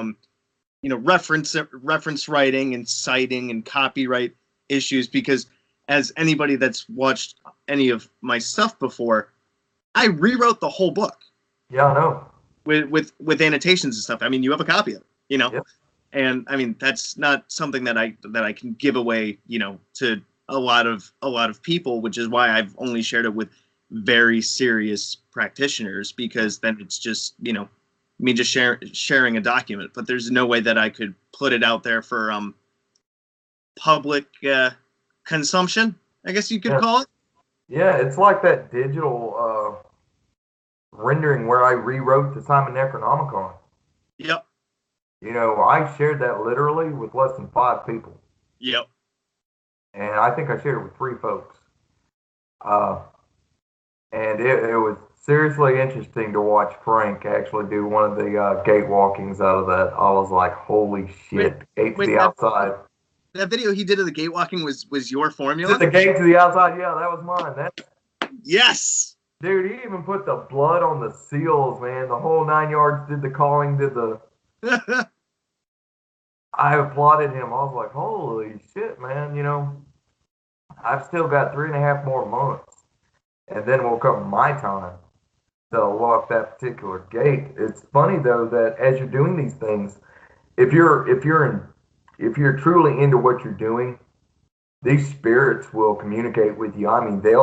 reference writing and citing and copyright issues, because as anybody that's watched any of my stuff before, I rewrote the whole book Yeah, I know. with annotations and stuff. I mean, you have a copy of it. Yep. And I mean, that's not something that I can give away, to a lot of people, which is why I've only shared it with very serious practitioners, because then it's just, me just sharing a document. But there's no way that I could put it out there for public consumption, I guess you could call it. Yeah, it's like that digital rendering where I rewrote the Simon Necronomicon. Yep. I shared that literally with less than 5 people. Yep. And I think I shared it with 3 folks. And it was seriously interesting to watch Frank actually do one of the gate walkings out of that. I was like, holy shit, gate to the outside. That video he did of the gate walking was your formula? The gate to the outside, yeah, that was mine. Yes! Dude, he even put the blood on the seals, man. The whole 9 yards, did the calling, did the... I applauded him. I was like, holy shit, man, I've still got 3.5 more months. And then will come my time to walk that particular gate. It's funny though that as you're doing these things, if you're truly into what you're doing, these spirits will communicate with you. I mean, they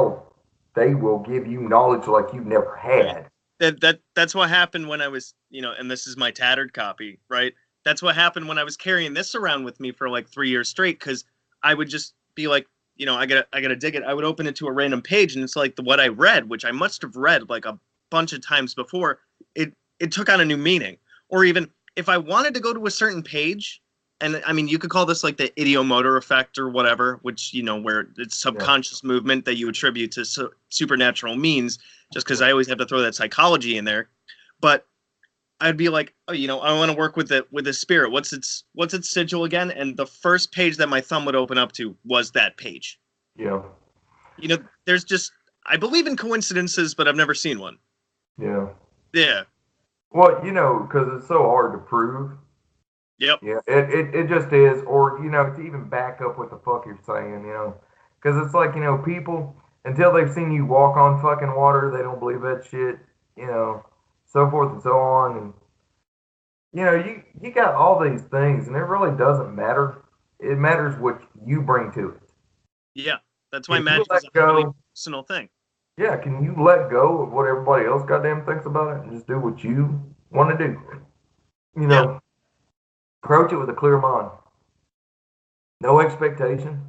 will give you knowledge like you've never had. That's what happened when I was, and this is my tattered copy, right? That's what happened when I was carrying this around with me for like 3 years straight, because I would just be like, I gotta dig it. I would open it to a random page, and it's like what I read, which I must have read like a bunch of times before. It took on a new meaning. Or even if I wanted to go to a certain page, and I mean, you could call this like the idiomotor effect or whatever, which where it's subconscious movement that you attribute to supernatural means, just because I always have to throw that psychology in there. But I'd be like, oh, I want to work with the spirit. What's its sigil again? And the first page that my thumb would open up to was that page. Yeah. There's just, I believe in coincidences, but I've never seen one. Yeah. Yeah. Well, because it's so hard to prove. Yep. Yeah, it just is. Or, to even back up what the fuck you're saying, because it's like, people, until they've seen you walk on fucking water, they don't believe that shit, so forth and so on. And, you got all these things, and it really doesn't matter. It matters what you bring to it. Yeah, that's why magic is a really personal thing. Yeah, can you let go of what everybody else goddamn thinks about it and just do what you want to do? Approach it with a clear mind. No expectation,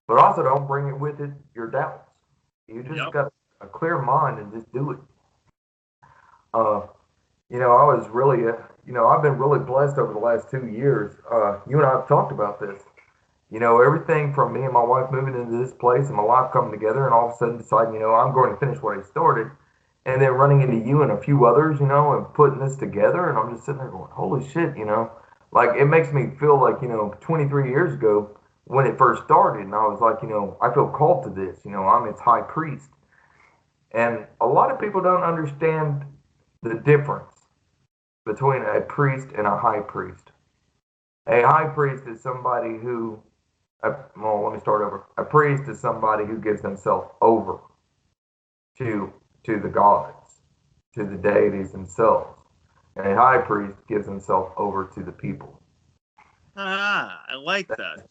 but also don't bring it with it your doubts. You just got a clear mind and just do it. I was really, I've been really blessed over the last 2 years. You and I have talked about this. Everything from me and my wife moving into this place and my life coming together and all of a sudden deciding, I'm going to finish what I started, and then running into you and a few others, and putting this together, and I'm just sitting there going, holy shit, like it makes me feel like, 23 years ago when it first started, and I was like, I feel called to this, I'm its high priest. And a lot of people don't understand the difference between a priest and a high priest. A high priest is somebody who, let me start over. A priest is somebody who gives themselves over to the gods, to the deities themselves. And a high priest gives himself over to the people. Ah, I like that.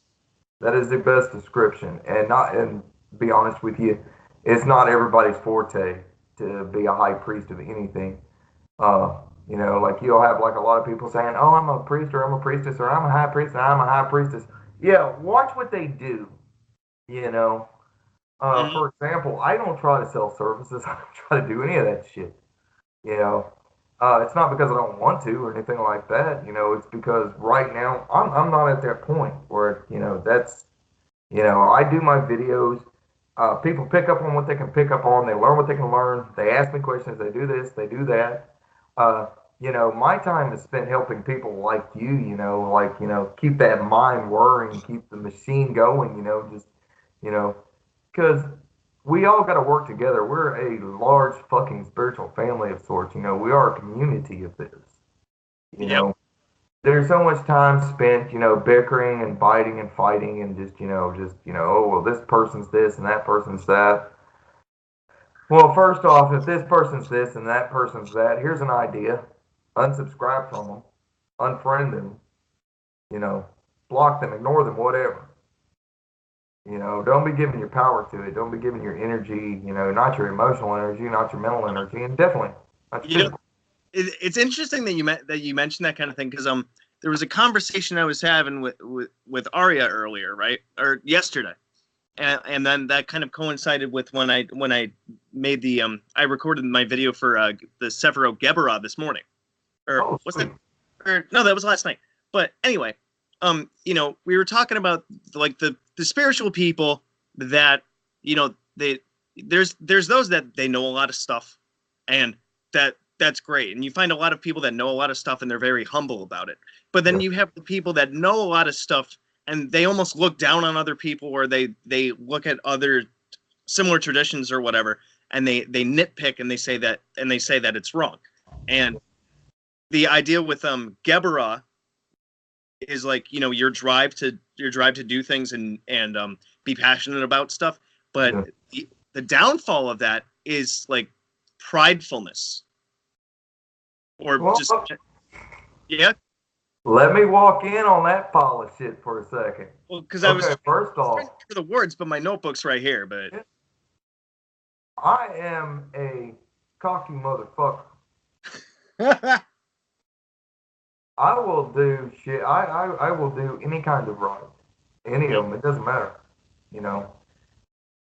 That is the best description. And be honest with you, it's not everybody's forte to be a high priest of anything. Like you'll have like a lot of people saying, oh, I'm a priest or I'm a priestess or I'm a high priest and I'm a high priestess. Yeah, watch what they do. For example, I don't try to sell services. I don't try to do any of that shit. It's not because I don't want to or anything like that. It's because right now I'm not at that point where that's I do my videos. People pick up on what they can pick up on. They learn what they can learn. They ask me questions. They do this. They do that. My time is spent helping people like you. Keep that mind whirring, keep the machine going. Because we all got to work together. We're a large fucking spiritual family of sorts. We are a community of this. There's so much time spent, bickering and biting and fighting and just, oh, well, this person's this and that person's that. Well, first off, if this person's this and that person's that, here's an idea. Unsubscribe from them, unfriend them, block them, ignore them, whatever. You know, don't be giving your power to it. Don't be giving your energy, you know, not your emotional energy, not your mental energy, and definitely not your You know, physical. it's interesting that you mentioned that kind of thing because there was a conversation I was having with Arya earlier, right, or yesterday, and then that kind of coincided with when I made the I recorded my video for the Severo Gebera this morning, or Oh, was sweet. that, or no, that was last night. But anyway, we were talking about like the spiritual people that they there's those that they know a lot of stuff, and that's great. And you find a lot of people that know a lot of stuff and they're very humble about it. But then Yeah. you have the people that know a lot of stuff and they almost look down on other people, or they look at other similar traditions or whatever, and they nitpick and they say that it's wrong. And the idea with Gebera is like your drive to do things and be passionate about stuff, but Yeah. the downfall of that is like pridefulness or Well, just yeah. let me walk in on that pile of shit for a second. Well, because Okay, first trying off, to remember the words, but my notebook's right here. But I am a cocky motherfucker. I will do shit. I will do any kind of right. Any of yep. them. It doesn't matter. You know.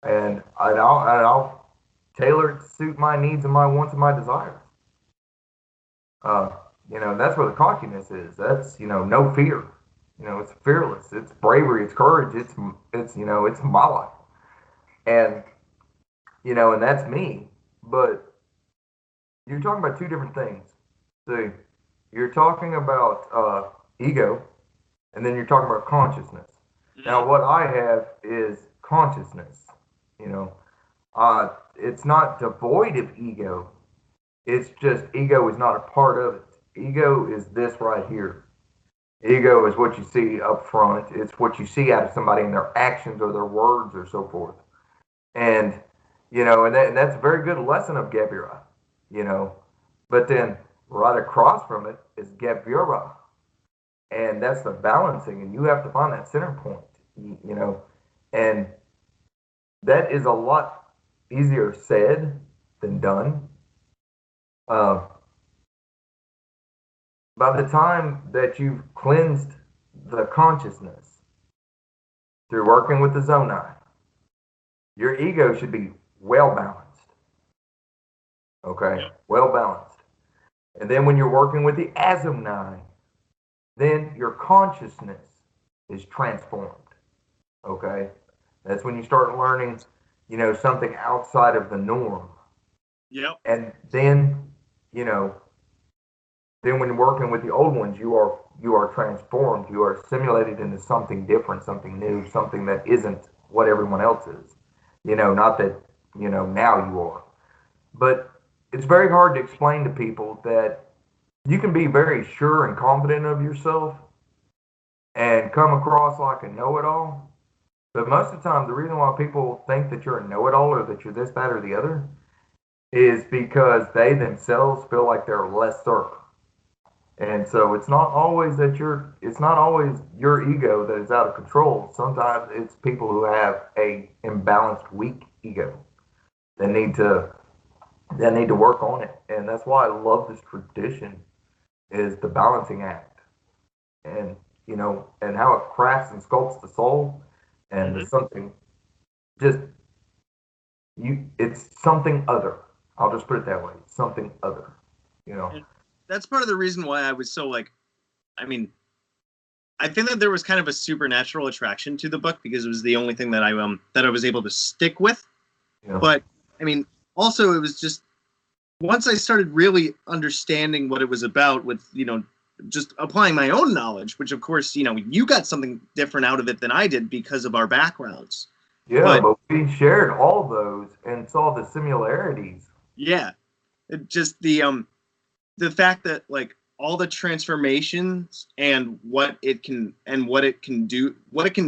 And I'll tailor it to suit my needs and my wants and my desires. Uh, you know, that's where the cockiness is. That's, you know, no fear. You know, it's fearless. It's bravery. It's courage. It's you know, it's my life. And you know, and that's me. But you're talking about two different things. See, you're talking about ego, and then you're talking about consciousness. Mm-hmm. Now, what I have is consciousness. You know, it's not devoid of ego. It's just ego is not a part of it. Ego is this right here. Ego is what you see up front. It's what you see out of somebody in their actions or their words or so forth. And you know, and that's a very good lesson of Gebira. You know, but then right across from it is Gebira, and that's the balancing, and you have to find that center point. You know, and that is a lot easier said than done. Uh, by the time that you've cleansed the consciousness through working with the zoni, your ego should be well balanced. Okay, Yep. well balanced. And then when you're working with the azumni, then your consciousness is transformed. Okay, that's when you start learning, you know, something outside of the norm. Yep. And then, you know, then when working with the old ones, you are transformed. You are simulated into something different, something new, something that isn't what everyone else is. You know, not that you know now you are, but it's very hard to explain to people that you can be very sure and confident of yourself and come across like a know-it-all. But most of the time, the reason why people think that you're a know-it-all or that you're this, that, or the other is because they themselves feel like they're lesser. And so it's not always your ego that is out of control. Sometimes it's people who have a imbalanced, weak ego that need to work on it. And that's why I love this tradition is the balancing act. And you know, and how it crafts and sculpts the soul and the Mm-hmm. something just it's something other. I'll just put it that way. Something other. You know. And that's part of the reason why I was so like, I mean, I think that there was kind of a supernatural attraction to the book because it was the only thing that I was able to stick with. You know. But I mean, also it was just once I started really understanding what it was about with, just applying my own knowledge, which of course, you got something different out of it than I did because of our backgrounds. Yeah, But but we shared all those and saw the similarities. yeah, it just the fact that like all the transformations and what it can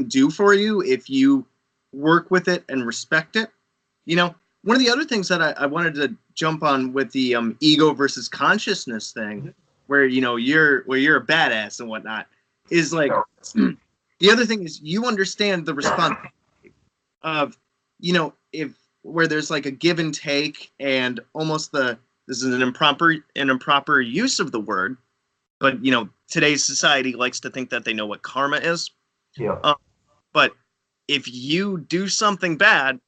do for you if you work with it and respect it. One of the other things that I wanted to jump on with the ego versus consciousness thing, where you're a badass and whatnot, is like Yeah. the other thing is you understand the response. of, you know, if where there's like a give and take and almost this is an improper use of the word, but you know, today's society likes to think that they know what karma is. Yeah. But if you do something bad,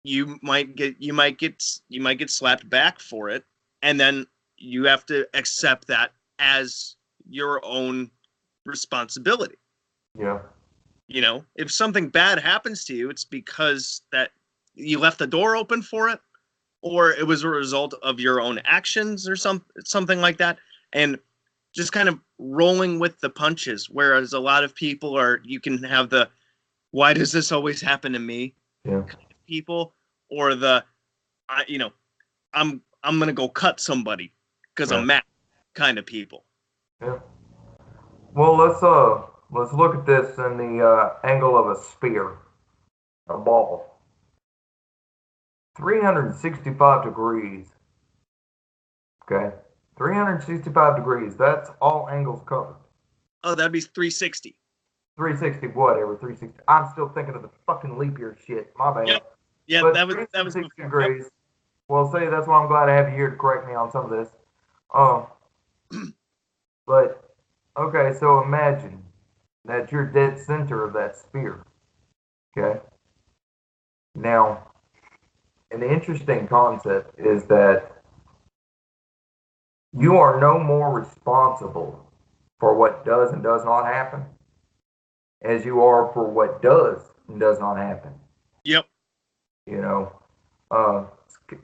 you might get slapped back for it, and then you have to accept that as your own responsibility. Yeah. You know, if something bad happens to you, it's because that you left the door open for it, or it was a result of your own actions or something like that. And just kind of rolling with the punches. Whereas a lot of people you can have the, why does this always happen to me? Yeah. Kind of people, or you know, I'm gonna go cut somebody because I'm mad kind of people. Yeah. Well, let's look at this in the angle of a sphere, a ball. 365 degrees. Okay. 365 degrees. That's all angles covered. Oh, that'd be 360. 360, whatever. 360. I'm still thinking of the fucking leap year shit. My bad. Yep. Yeah, but that was 360 before. degrees. Yep. Well, see, that's why I'm glad I have you here to correct me on some of this. But okay, so imagine that you're dead center of that sphere. Okay. Now, an interesting concept is that you are no more responsible for what does and does not happen as you are for what does and does not happen. Yep. You know, uh,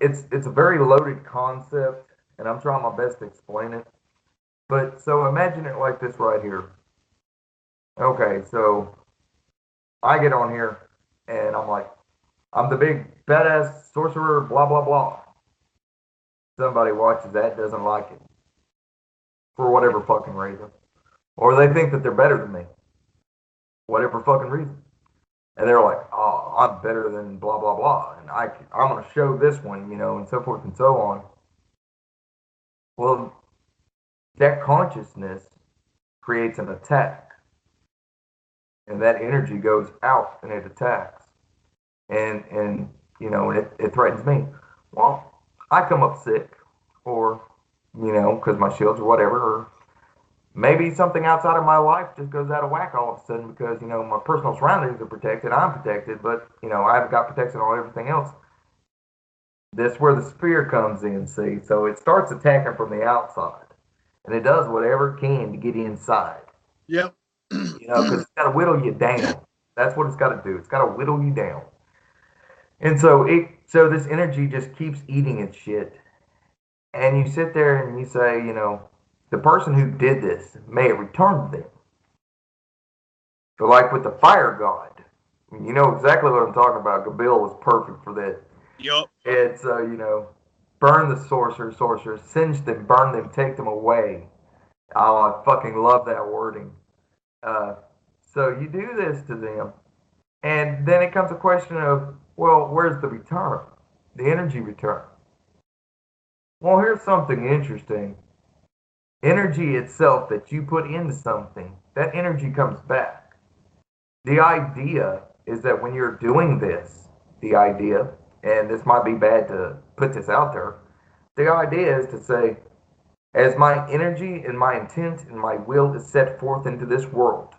it's a very loaded concept, and I'm trying my best to explain it. But so imagine it like this right here. Okay, so I get on here and I'm like, I'm the big badass sorcerer, blah blah blah. Somebody watches that, doesn't like it for whatever fucking reason, or they think that they're better than me, whatever fucking reason, and they're like, oh, I'm better than blah blah blah, and I'm gonna show this one, you know, and so forth and so on. Well, that consciousness creates an attack, and that energy goes out and it attacks, and you know, it threatens me. Well, I come up sick, or you know, because my shields or whatever, or maybe something outside of my life just goes out of whack all of a sudden because you know my personal surroundings are protected, I'm protected, but you know I haven't got protection on everything else. That's where the sphere comes in. See, so it starts attacking from the outside, and it does whatever it can to get inside. Yep. You know, because it's got to whittle you down. That's what it's got to do. It's got to whittle you down. And so this energy just keeps eating its shit. And you sit there and you say, you know, the person who did this, may it return to them. So like with the fire god, you know exactly what I'm talking about. Gabil was perfect for that. Yep. It's you know, burn the sorcerers, singe them, burn them, take them away. Oh, I fucking love that wording. Uh, so you do this to them, and then it comes a question of, well, where's the return? The energy return. Well, here's something interesting. Energy itself that you put into something, that energy comes back. The idea is that when you're doing this, the idea, and this might be bad to put this out there, the idea is to say, as my energy and my intent and my will is set forth into this world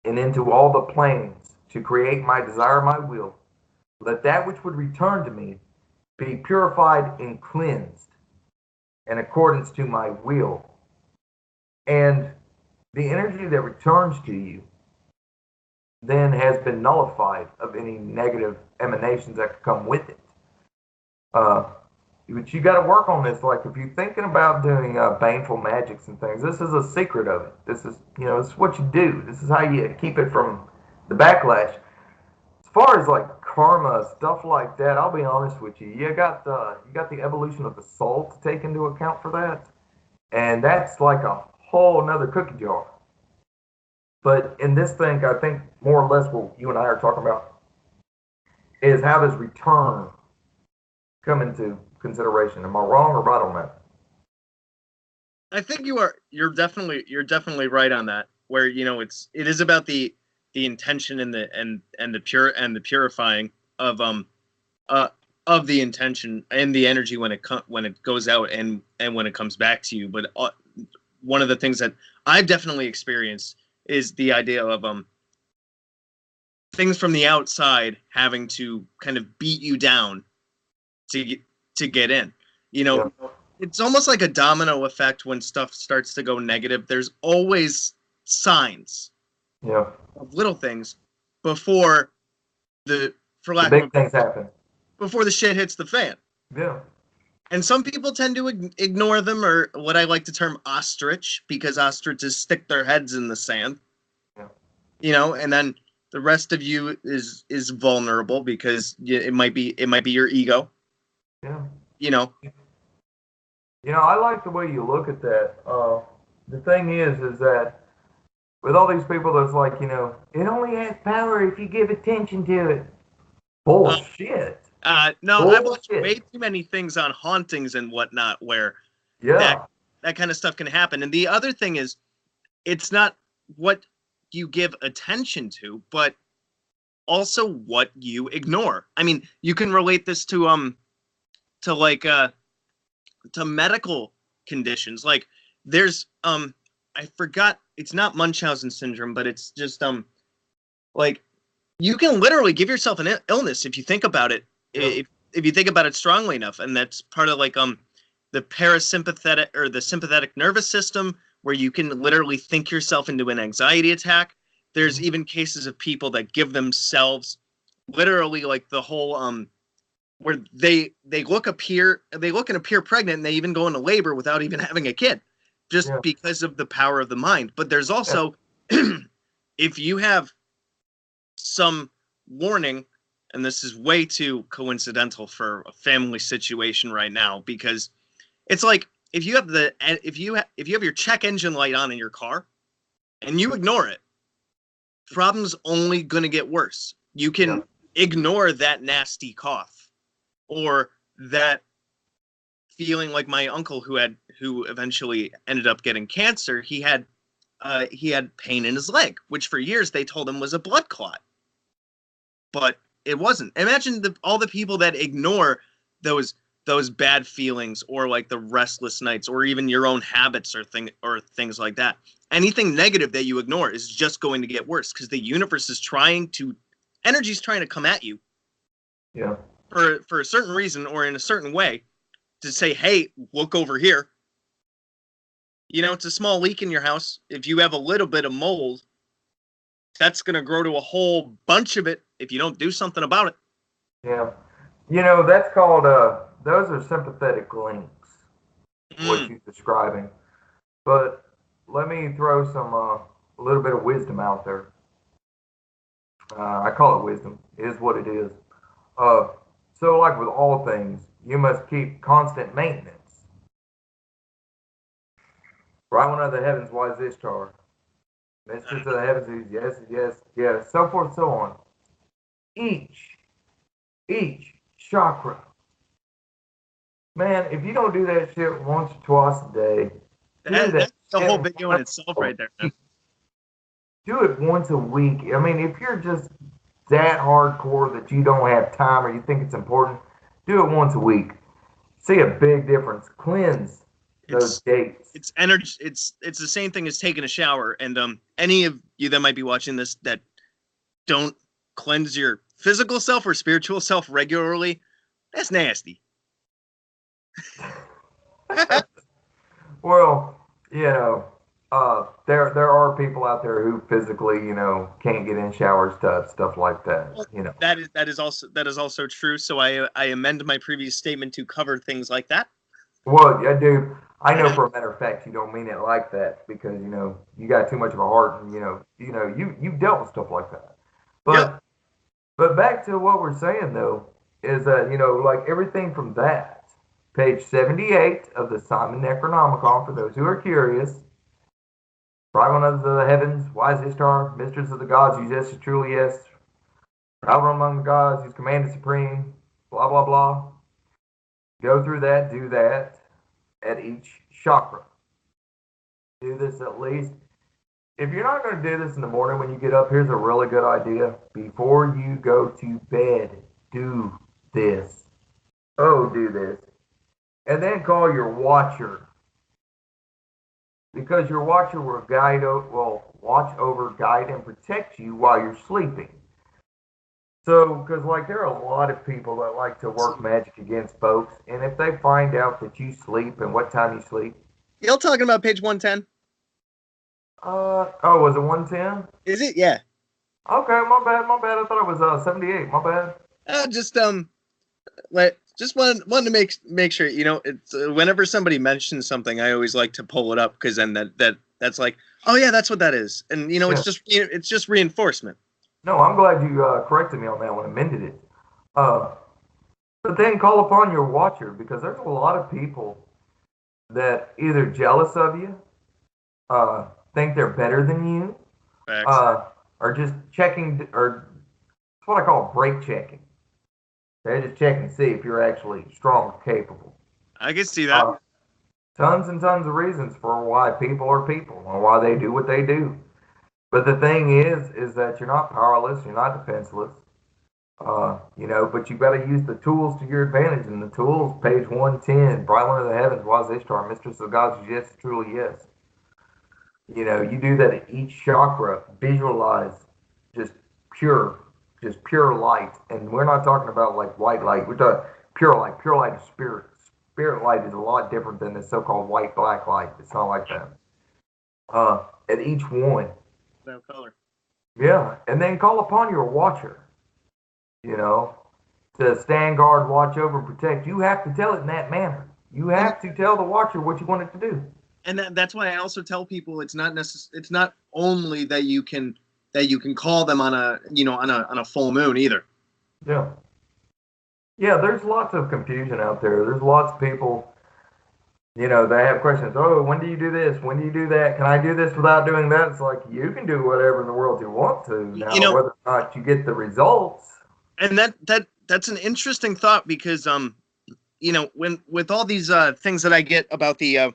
and into all the planes to create my desire, my will, let that which would return to me be purified and cleansed in accordance to my will. And the energy that returns to you then has been nullified of any negative emanations that could come with it. But you got to work on this. Like if you're thinking about doing baneful magics and things, this is a secret of it. This is, you know, this is what you do. This is how you keep it from the backlash. As far as like karma stuff like that, I'll be honest with you. You got the evolution of the soul to take into account for that, and that's like a whole another cookie jar. But in this thing, I think more or less what you and I are talking about is how does return come into consideration? Am I wrong or right on that? I think you're definitely right on that. Where you know it is about the intention and the purifying of the intention and the energy when it goes out and when it comes back to you. But one of the things that I've definitely experienced is the idea of things from the outside having to kind of beat you down to get in. Yeah. It's almost like a domino effect when stuff starts to go negative. There's always signs Yeah. of little things before for lack The of big things happen. before the shit hits the fan. Yeah. And some people tend to ignore them, or what I like to term ostrich, because ostriches stick their heads in the sand. Yeah. And then the rest of you is vulnerable because it might be your ego. Yeah. I like the way you look at that. The thing is that with all these people that's like, it only has power if you give attention to it. Bullshit. No, Bullshit. I've watched way too many things on hauntings and whatnot where Yeah. that kind of stuff can happen. And the other thing is, it's not what you give attention to, but also what you ignore. I mean, you can relate this to medical conditions. Like there's I forgot, it's not Munchausen syndrome, but it's just like you can literally give yourself an illness if you think about it. Yeah. If you think about it strongly enough, and that's part of like the parasympathetic or the sympathetic nervous system, where you can literally think yourself into an anxiety attack. There's even cases of people that give themselves literally like the whole where they look and appear pregnant, and they even go into labor without even having a kid, just because of the power of the mind. But there's also if you have some warning, and this is way too coincidental for a family situation right now, because it's like if you have your check engine light on in your car and you ignore it, problem's only going to get worse. You can ignore that nasty cough or that feeling, like my uncle who eventually ended up getting cancer. He had pain in his leg, which for years they told him was a blood clot, but it wasn't. Imagine all the people that ignore those bad feelings, or like the restless nights, or even your own habits or things like that. Anything negative that you ignore is just going to get worse, because the universe is energy's trying to come at you. Yeah. For a certain reason or in a certain way, to say, hey, look over here. It's a small leak in your house. If you have a little bit of mold, that's going to grow to a whole bunch of it if you don't do something about it. Yeah. That's called, those are sympathetic links, what you're describing. But let me throw some, a little bit of wisdom out there. I call it wisdom. It is what it is. So like with all things, you must keep constant maintenance. Right one of the heavens, why is this char? Mistress of the heavens, yes, so forth, so on. Each chakra. Man, if you don't do that shit once or twice a day, that's the whole video in itself right there, man. Do it once a week. I mean, if you're just that hardcore that you don't have time or you think it's important, do it once a week. See a big difference. Cleanse those dates. It's energy. It's the same thing as taking a shower. And any of you that might be watching this that don't cleanse your physical self or spiritual self regularly, that's nasty. Well, there are people out there who physically, can't get in showers, tubs, stuff like that. That is also true. So I amend my previous statement to cover things like that. Well, yeah, dude, I know for a matter of fact you don't mean it like that, because you got too much of a heart, and you've dealt with stuff like that. But back to what we're saying though is that like everything from that. Page 78 of the Simon Necronomicon, for those who are curious. Right one of the heavens, wise Ishtar, mistress of the gods, who's yes, truly yes. Traveler among the gods, who's commanded supreme, blah, blah, blah. Go through that, do that at each chakra. Do this at least if you're not going to do this in the morning when you get up, here's a really good idea. Before you go to bed, do this. Oh, do this. And then call your watcher. Because your watcher will watch over, guide, and protect you while you're sleeping. So, because like there are a lot of people that like to work magic against folks, and if they find out that you sleep and what time you sleep, You're talking about page 110? oh, was it 110? Is it? Yeah. Okay, my bad. I thought it was 78. My bad. Just wanted to make sure, you know, it's whenever somebody mentions something, I always like to pull it up, because then that's like, oh yeah, that's what that is, and you know, Yeah. it's just reinforcement. No, I'm glad you corrected me on that one, amended it. But then call upon your watcher, because there's a lot of people that either jealous of you, think they're better than you, Facts. or just checking, or it's what I call break checking. They're just checking to see if you're actually strong or capable. I can see that. Uh, Tons and tons of reasons for why people are people or why they do what they do. But the thing is that you're not powerless, you're not defenseless, but you got to use the tools to your advantage. And the tools, page 110, bright one of the heavens, was Ishtar, mistress of gods, yes, truly yes. You do that at each chakra, visualize just pure, just pure light. And we're not talking about like white light, we're talking pure light. Pure light is spirit. Spirit light is a lot different than the so-called white black light. It's not like that. At each one, No color. yeah, and then call upon your watcher, you know, to stand guard, watch over, protect. You have to tell it in that manner. You have to tell the watcher what you want it to do. And that's why I also tell people it's not only that you can call them on a full moon either. Yeah. Yeah, there's lots of confusion out there. There's lots of people, they have questions. Oh, when do you do this? When do you do that? Can I do this without doing that? It's like you can do whatever in the world you want to. Now, whether or not you get the results. And that's an interesting thought, because when with all these things that I get about the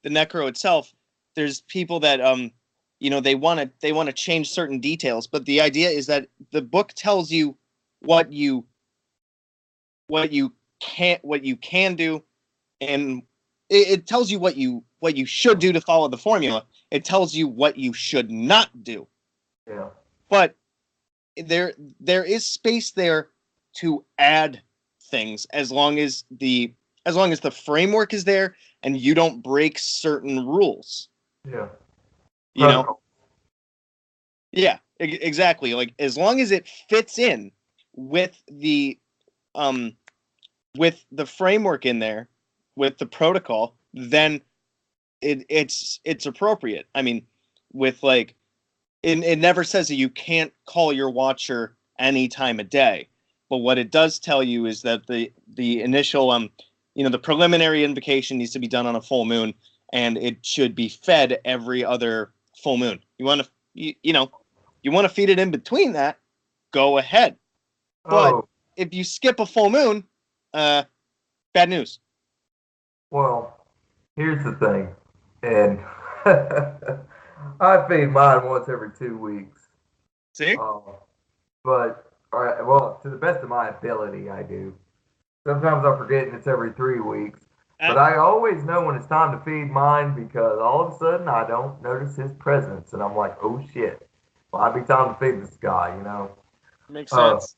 necro itself, there's people that they want to change certain details, but the idea is that the book tells you what you can do, and it tells you what you should do to follow the formula. It tells you what you should not do. Yeah. But there is space there to add things, as long as the framework is there and you don't break certain rules. Yeah. Yeah, exactly. Like, as long as it fits in with the framework in there, with the protocol, then it's appropriate. I mean, with like, it never says that you can't call your watcher any time of day, but what it does tell you is that the initial the preliminary invocation needs to be done on a full moon, and it should be fed every other full moon. You want to you want to feed it in between that, go ahead. But if you skip a full moon, bad news. Well, here's the thing, and I feed mine once every 2 weeks. See? But all right, well, to the best of my ability, I do. Sometimes I forget, and it's every 3 weeks. But I always know when it's time to feed mine, because all of a sudden I don't notice his presence, and I'm like, oh shit, might be time to feed this guy, Makes sense.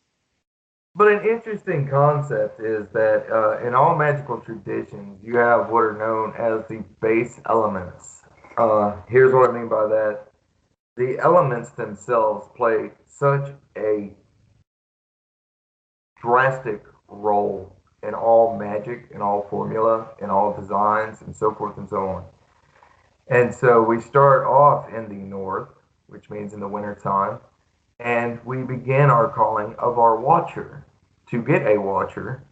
But an interesting concept is that in all magical traditions, you have what are known as the base elements. Here's what I mean by that. The elements themselves play such a drastic role in all magic, in all formula, in all designs, and so forth and so on. And so we start off in the north, which means in the wintertime, and we begin our calling of our watcher to get a watcher.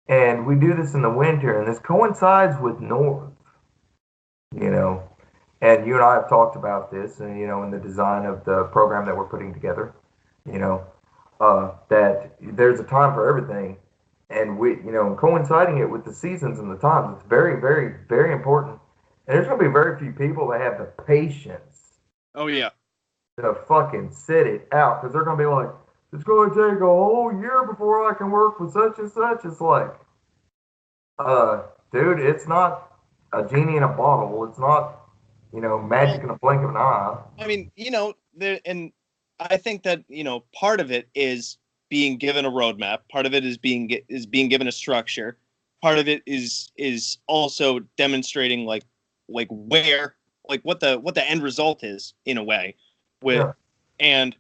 And we do this in the winter, and this coincides with north, you know. And you and I have talked about this, and in the design of the program that we're putting together, you know, that there's a time for everything, and coinciding it with the seasons and the times, it's very, very, very important. And there's going to be very few people that have the patience Oh yeah. to fucking sit it out because they're going to be like, it's going to take a whole year before I can work with such and such. It's like, uh, dude, it's not a genie in a bottle. It's not, magic Well, in a blink of an eye. I mean, and I think that part of it is being given a roadmap. Part of it is being given a structure. Part of it is also demonstrating like where what the end result is in a way with Yeah, and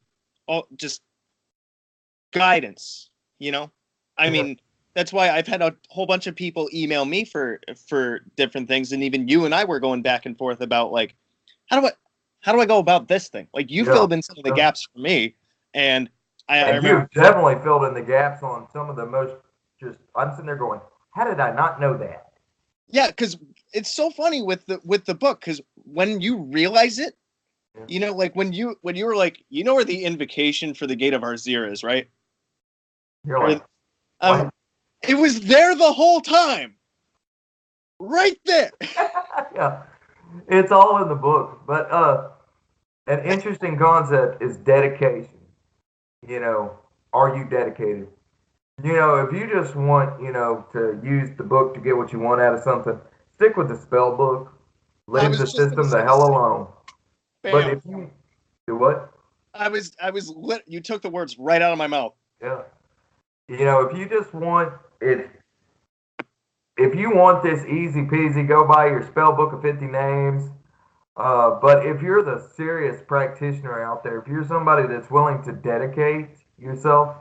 all just guidance. I yeah, mean, that's why I've had a whole bunch of people email me for different things, and even you and I were going back and forth about like how do I how do I go about this thing? Like you yeah, filled in some of the yeah. gaps for me, and I And remember, you've definitely filled in the gaps on some of the most I'm sitting there going, how did I not know that? yeah, because it's so funny with the book because when you realize it, Yeah. like when you were like, where the invocation for the Gate of Arzir is, right? You're Or like, what? it was there the whole time, right there. Yeah, it's all in the book. But an interesting concept is dedication. You know, are you dedicated? If you just want, to use the book to get what you want out of something, stick with the spell book. I Leave was the just gonna system the say the hell same. alone. But Bam. if you do what? I was lit. You took the words right out of my mouth. Yeah. If you just want it, if you want this easy peasy, go buy your spell book of 50 names. But if you're the serious practitioner out there, if you're somebody that's willing to dedicate yourself,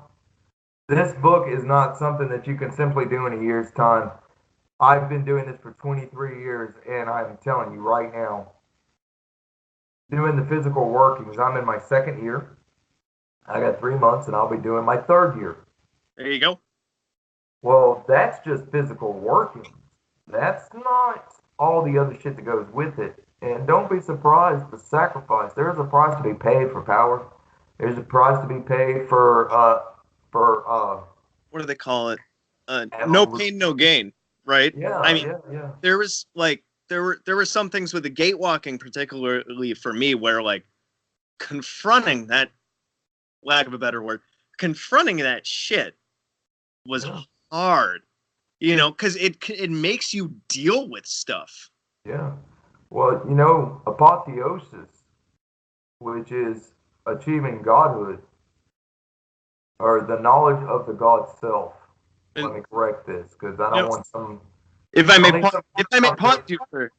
this book is not something that you can simply do in a year's time. I've been doing this for 23 years, and I'm telling you right now, doing the physical workings, I'm in my second year. I got 3 months, and I'll be doing my third year. There you go. Well, that's just physical workings. That's not all the other shit that goes with it. And don't be surprised the sacrifice. There's a price to be paid for power. There's a price to be paid for What do they call it? No evolution. pain, no gain, right? I Yeah, mean, yeah, yeah, there was like there were some things with the gate walking, particularly for me, where like confronting that, lack of a better word, confronting that shit was yeah, hard, because it makes you deal with stuff. yeah. Well, apotheosis, which is achieving godhood or the knowledge of the God self. And Let me correct this because I you don't know, want some. if I I may don't need pause, some if I may out pause there. you for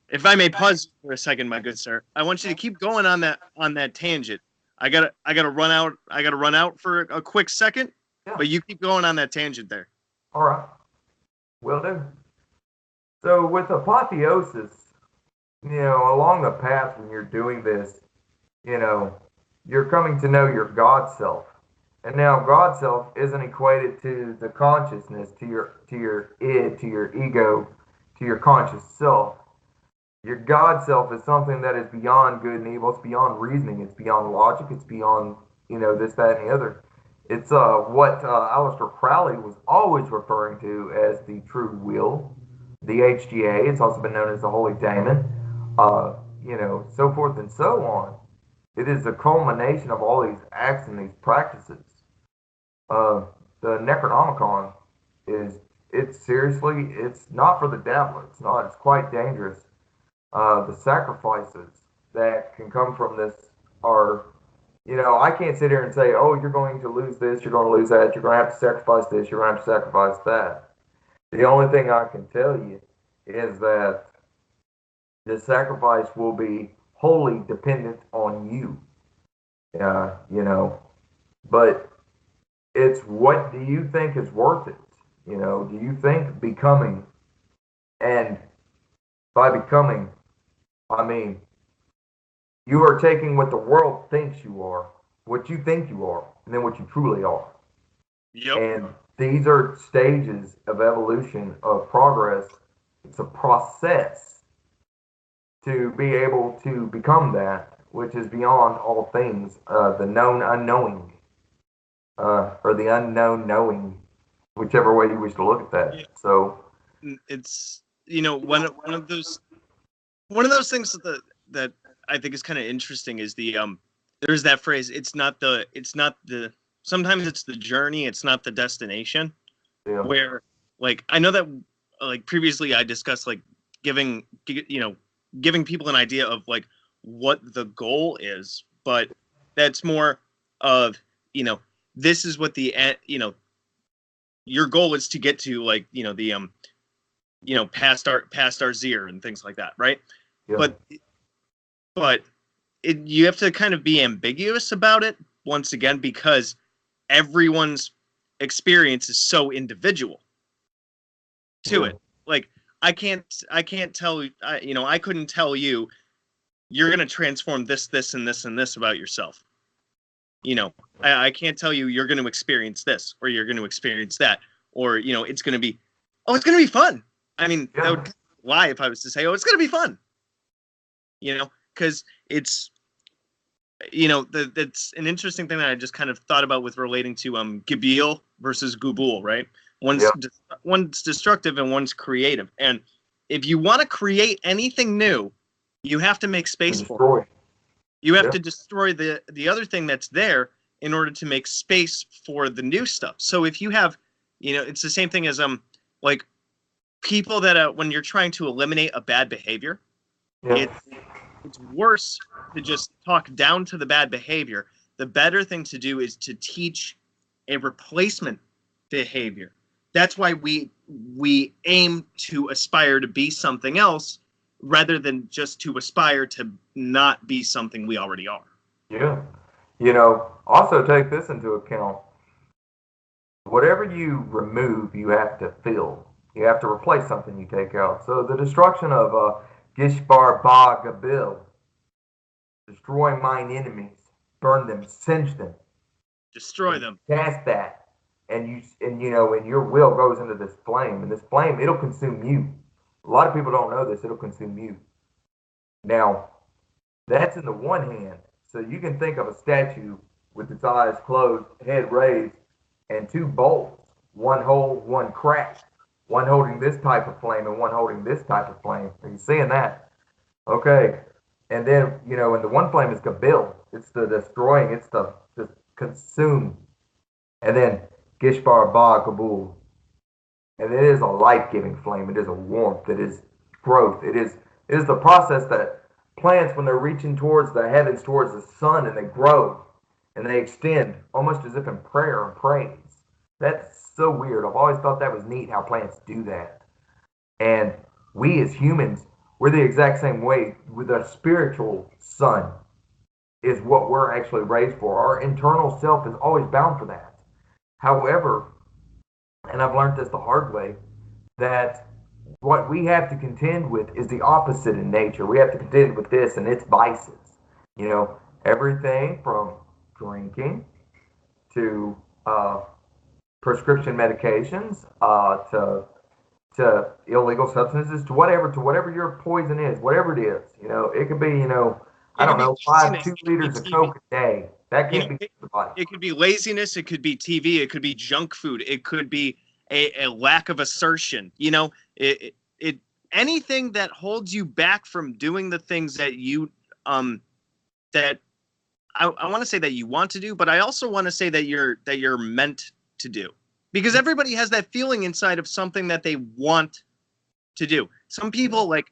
if I may pause you for a second, my good sir, I want you to keep going on that tangent. I gotta run out. I gotta run out for a quick second, Yeah. but you keep going on that tangent there. All right. Will do. So with apotheosis, along the path when you're doing this, you know, you're coming to know your God self. And now God self isn't equated to the consciousness, to your id, to your ego, to your conscious self. Your God self is something that is beyond good and evil. It's beyond reasoning. It's beyond logic. It's beyond, this, that, and the other. It's what Aleister Crowley was always referring to as the true will, the HGA. It's also been known as the Holy Daemon, so forth and so on. It is the culmination of all these acts and these practices. Uh, the Necronomicon is, it's not for the dabbler. It's not. It's quite dangerous. The sacrifices that can come from this are, I can't sit here and say, oh, you're going to lose this, you're going to lose that, you're going to have to sacrifice this, you're going to have to sacrifice that. The only thing I can tell you is that the sacrifice will be wholly dependent on you. But it's what do you think is worth it? Do you think becoming, and by becoming, I mean, you are taking what the world thinks you are, what you think you are, and then what you truly are. Yep. And these are stages of evolution, of progress. It's a process to be able to become that, which is beyond all things, the known unknowing, or the unknown knowing, whichever way you wish to look at that. Yeah. So, It's one of those one of those things that I think is kind of interesting is there's that phrase, sometimes it's the journey, it's not the destination. Yeah. Where, like, I know that, like, previously I discussed, like, giving people an idea of, like, what the goal is, but that's more of, this is what your goal is to get to, like, past our Zir and things like that, right? Yeah. But you have to kind of be ambiguous about it once again, because everyone's experience is so individual to it. Like, I can't tell, I couldn't tell you you're going to transform this, and this, and this about yourself. I can't tell you you're going to experience this, or you're going to experience that, or, it's going to be fun. I mean, that would lie if I was to say, oh, it's going to be fun. Because it's, that's an interesting thing that I just kind of thought about with relating to Gabil versus Gubul, right? One's destructive and one's creative. And if you want to create anything new, you have to make space for it. You have to destroy the other thing that's there in order to make space for the new stuff. So if you have, it's the same thing as like people that when you're trying to eliminate a bad behavior, it's worse to just talk down to the bad behavior. The better thing to do is to teach a replacement behavior. That's why we aim to aspire to be something else rather than just to aspire to not be something we already are. Yeah. Also take this into account. Whatever you remove, you have to fill. You have to replace something you take out. So the destruction of Gishbar Ba Gabil, destroy mine enemies, burn them, singe them, destroy them. Cast that, and your will goes into this flame, and this flame, it'll consume you. A lot of people don't know this. It'll consume you. Now, that's in the one hand. So you can think of a statue with its eyes closed, head raised, and two bolts, one hole, one crack, one holding this type of flame and one holding this type of flame. Are you seeing that? Okay. And then, and the one flame is Gabil. It's the destroying. It's the consume. And then Gishbar Ba Kabul. And it is a life-giving flame. It is a warmth. It is growth. It is the process that plants, when they're reaching towards the heavens, towards the sun, and they grow and they extend almost as if in prayer and praise. That's so weird. I've always thought that was neat how plants do that. And we as humans, we're the exact same way. With a spiritual sun is what we're actually raised for. Our internal self is always bound for that. However, and I've learned this the hard way, that what we have to contend with is the opposite in nature. We have to contend with this and its vices. Everything from drinking to prescription medications to illegal substances to whatever your poison is, whatever it is. It could be, I don't know, 2 liters of Coke a day. That can't be the body. It could be laziness. It could be TV. It could be junk food. It could be a lack of assertion. Anything that holds you back from doing the things that you that I want to say that you want to do, but I also want to say that you're meant to do, because everybody has that feeling inside of something that they want to do. Some people, like,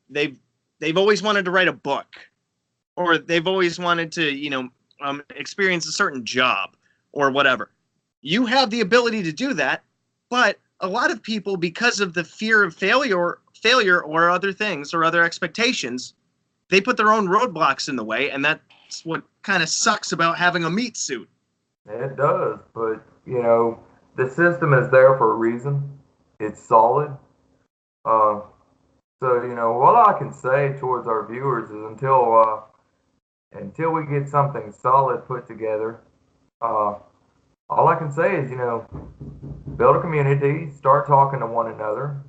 they've always wanted to write a book, or they've always wanted to, experience a certain job or whatever. You have the ability to do that, but a lot of people, because of the fear of failure or other things or other expectations, they put their own roadblocks in the way, and that's what kind of sucks about having a meat suit. It does, but, the system is there for a reason. It's solid. So, what I can say towards our viewers is until we get something solid put together, all I can say is, build a community, start talking to one another,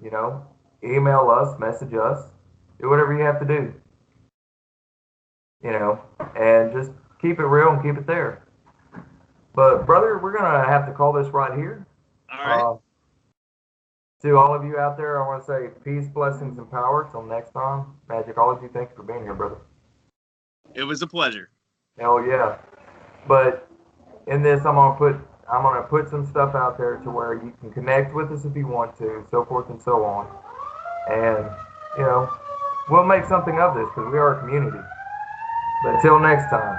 email us, message us, do whatever you have to do, and just keep it real and keep it there. But, brother, we're going to have to call this right here. All right. To all of you out there, I want to say peace, blessings, and power. Till next time, Magickology, thank you for being here, brother. It was a pleasure. Hell yeah. But in this, I'm gonna put some stuff out there to where you can connect with us if you want to, so forth and so on. And we'll make something of this because we are a community. But till next time.